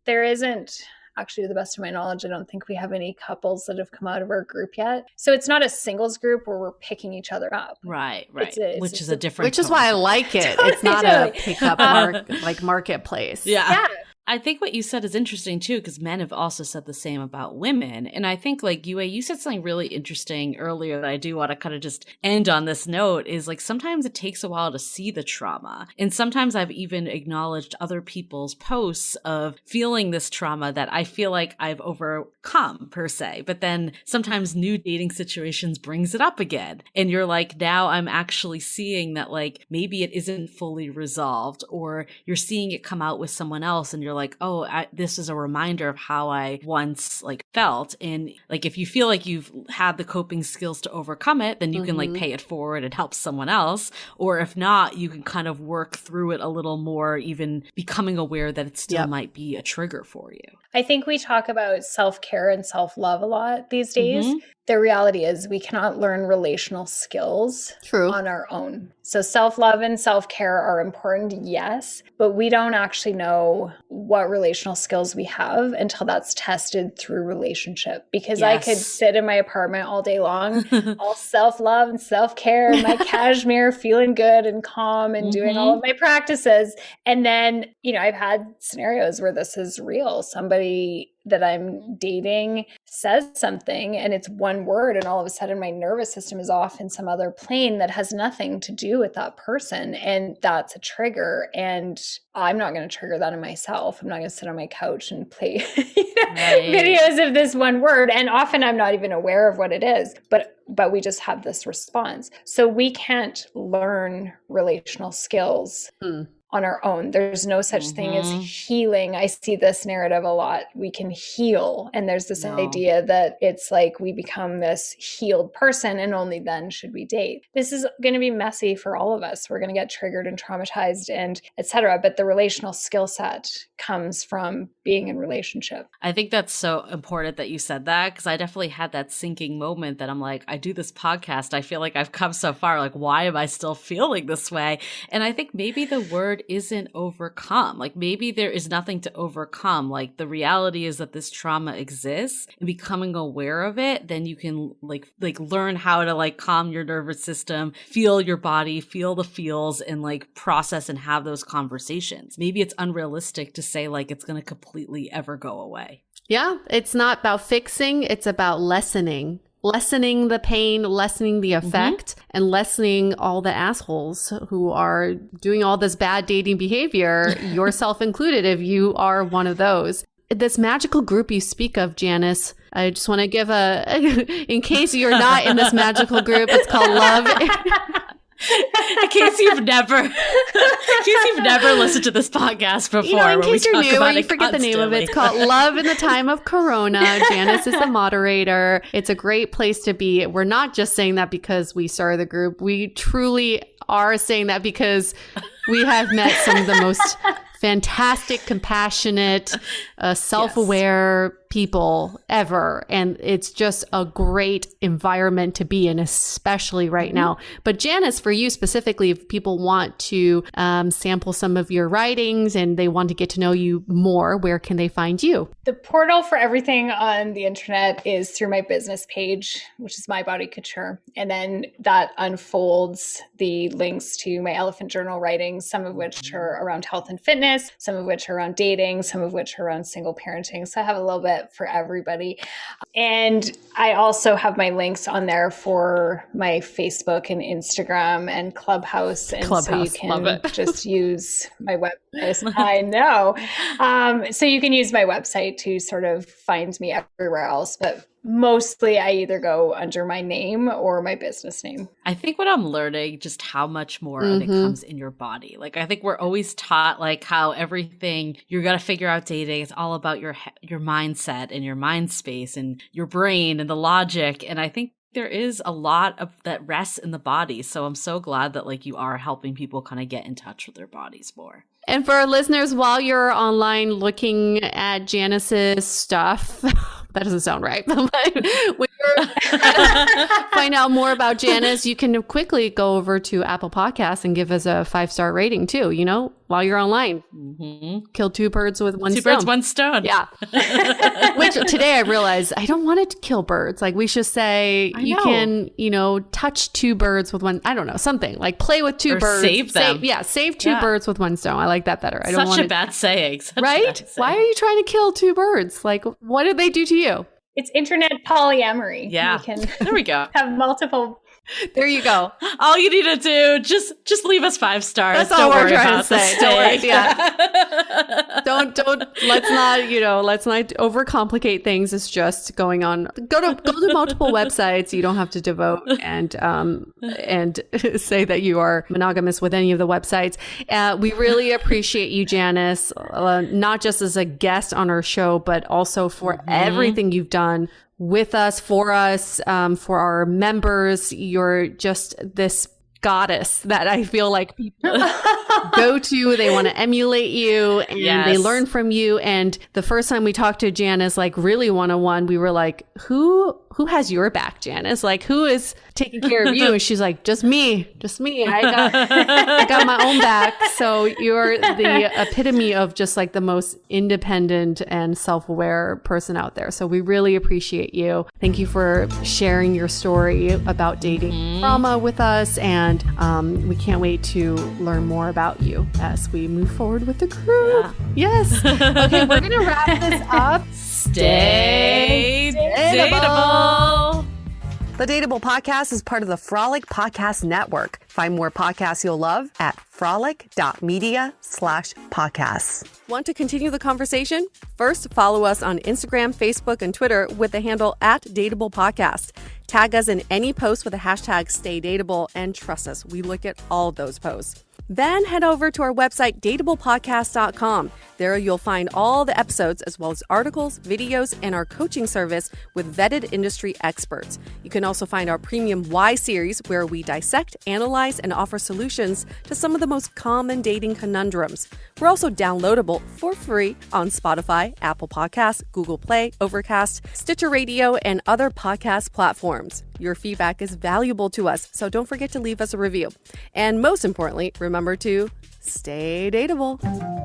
there isn't, actually, to the best of my knowledge, I don't think we have any couples that have come out of our group yet. So it's not a singles group where we're picking each other up. Right. Which is why I like it. It's not a pickup marketplace. Yeah. I think what you said is interesting too, because men have also said the same about women. And I think like you said something really interesting earlier that I do want to kind of just end on this note, is like sometimes it takes a while to see the trauma. And sometimes I've even acknowledged other people's posts of feeling this trauma that I feel like I've overcome per se. But then sometimes new dating situations brings it up again. And you're like, now I'm actually seeing that like maybe it isn't fully resolved, or you're seeing it come out with someone else and you're like, oh, this is a reminder of how I once like felt. And like, if you feel like you've had the coping skills to overcome it, then you can like pay it forward and help someone else. Or if not, you can kind of work through it a little more, even becoming aware that it still might be a trigger for you. I think we talk about self-care and self-love a lot these days. The reality is we cannot learn relational skills on our own. So self-love and self-care are important, yes, but we don't actually know what relational skills we have until that's tested through relationship. Because I could sit in my apartment all day long, all self-love and self-care, and my cashmere, feeling good and calm and doing all of my practices. And then, you know, I've had scenarios where this is real. Somebody that I'm dating says something and it's one word, and all of a sudden my nervous system is off in some other plane that has nothing to do with that person. And that's a trigger. And I'm not going to trigger that in myself. I'm not going to sit on my couch and play videos of this one word. And often I'm not even aware of what it is, but we just have this response. So we can't learn relational skills on our own. There's no such thing as healing. I see this narrative a lot. We can heal. And there's this idea that it's like we become this healed person and only then should we date. This is going to be messy for all of us. We're going to get triggered and traumatized and etc. But the relational skill set comes from being in relationship. I think that's so important that you said that, because I definitely had that sinking moment that I'm like, I do this podcast. I feel like I've come so far. Like, why am I still feeling this way? And I think maybe the word word isn't overcome. Like maybe there is nothing to overcome. Like the reality is that this trauma exists, and becoming aware of it, then you can like learn how to like calm your nervous system, feel your body, feel the feels, and like process and have those conversations. Maybe it's unrealistic to say like it's going to completely ever go away. Yeah, it's not about fixing, it's about lessening the pain, lessening the effect, and lessening all the assholes who are doing all this bad dating behavior, yourself included, if you are one of those. This magical group you speak of, Janis, I just want to give in case you're not in this magical group, it's called Love. In case you've never listened to this podcast before, in case you're new or you forget constantly. the name of it, it's called Love in the Time of Corona. Janis is the moderator. It's a great place to be. We're not just saying that because we started the group. We truly are saying that because we have met some of the most fantastic, compassionate, self-aware people ever. And it's just a great environment to be in, especially right now. But Janis, for you specifically, if people want to sample some of your writings and they want to get to know you more, where can they find you? The portal for everything on the internet is through my business page, which is My Body Couture. And then that unfolds the links to my elephant journal writings, some of which are around health and fitness, some of which are around dating, some of which are around single parenting. So I have a little bit for everybody. And I also have my links on there for my Facebook and Instagram and Clubhouse. And so you can just use my website. I know. So you can use my website to sort of find me everywhere else. But mostly I either go under my name or my business name. I think what I'm learning just how much more of it comes in your body. Like I think we're always taught like how everything you're going to figure out dating. It's all about your mindset and your mind space and your brain and the logic. And I think there is a lot of that rests in the body. So I'm so glad that like you are helping people kind of get in touch with their bodies more. And for our listeners, while you're online looking at Janis's stuff, that doesn't sound right. But when you're find out more about Janis, you can quickly go over to Apple Podcasts and give us a 5-star rating too, while you're online. Kill two birds with one stone. Two birds, one stone. Yeah. Which today I realized I don't want it to kill birds. Like we should say you can, touch two birds with one, I don't know, something like play with two birds. Save them. Save two birds with one stone. I like that better. I don't want Such a bad saying. Right? Why are you trying to kill two birds? Like what did they do to you? It's internet polyamory. Yeah. There we go. Have multiple. There you go. All you need to do, just leave us 5 stars. That's all we're trying to say. Don't worry. Yeah. Don't let's not overcomplicate things. It's just going on. Go to multiple websites. You don't have to devote and say that you are monogamous with any of the websites. We really appreciate you, Janis, not just as a guest on our show, but also for everything you've done with us, for our members. You're just this goddess that I feel like people go to. They want to emulate you and they learn from you. And the first time we talked to Janis, like really one-on-one, we were like, who has your back, Janis? Like who is taking care of you? And she's like, just me. I got my own back. So you're the epitome of just like the most independent and self-aware person out there. So we really appreciate you. Thank you for sharing your story about dating trauma with us. And we can't wait to learn more about you as we move forward with the group. Yeah. Yes. Okay, we're going to wrap this up. Stay dateable. The Dateable Podcast is part of the Frolic Podcast Network. Find more podcasts you'll love at frolic.media/podcasts. Want to continue the conversation? First, follow us on Instagram, Facebook, and Twitter with the handle @Dateable Podcast. Tag us in any post with the hashtag StayDateable, and trust us, we look at all of those posts. Then head over to our website, dateablepodcast.com. There you'll find all the episodes as well as articles, videos, and our coaching service with vetted industry experts. You can also find our premium Why series where we dissect, analyze, and offer solutions to some of the most common dating conundrums. We're also downloadable for free on Spotify, Apple Podcasts, Google Play, Overcast, Stitcher Radio, and other podcast platforms. Your feedback is valuable to us, so don't forget to leave us a review. And most importantly, remember to Stay dateable.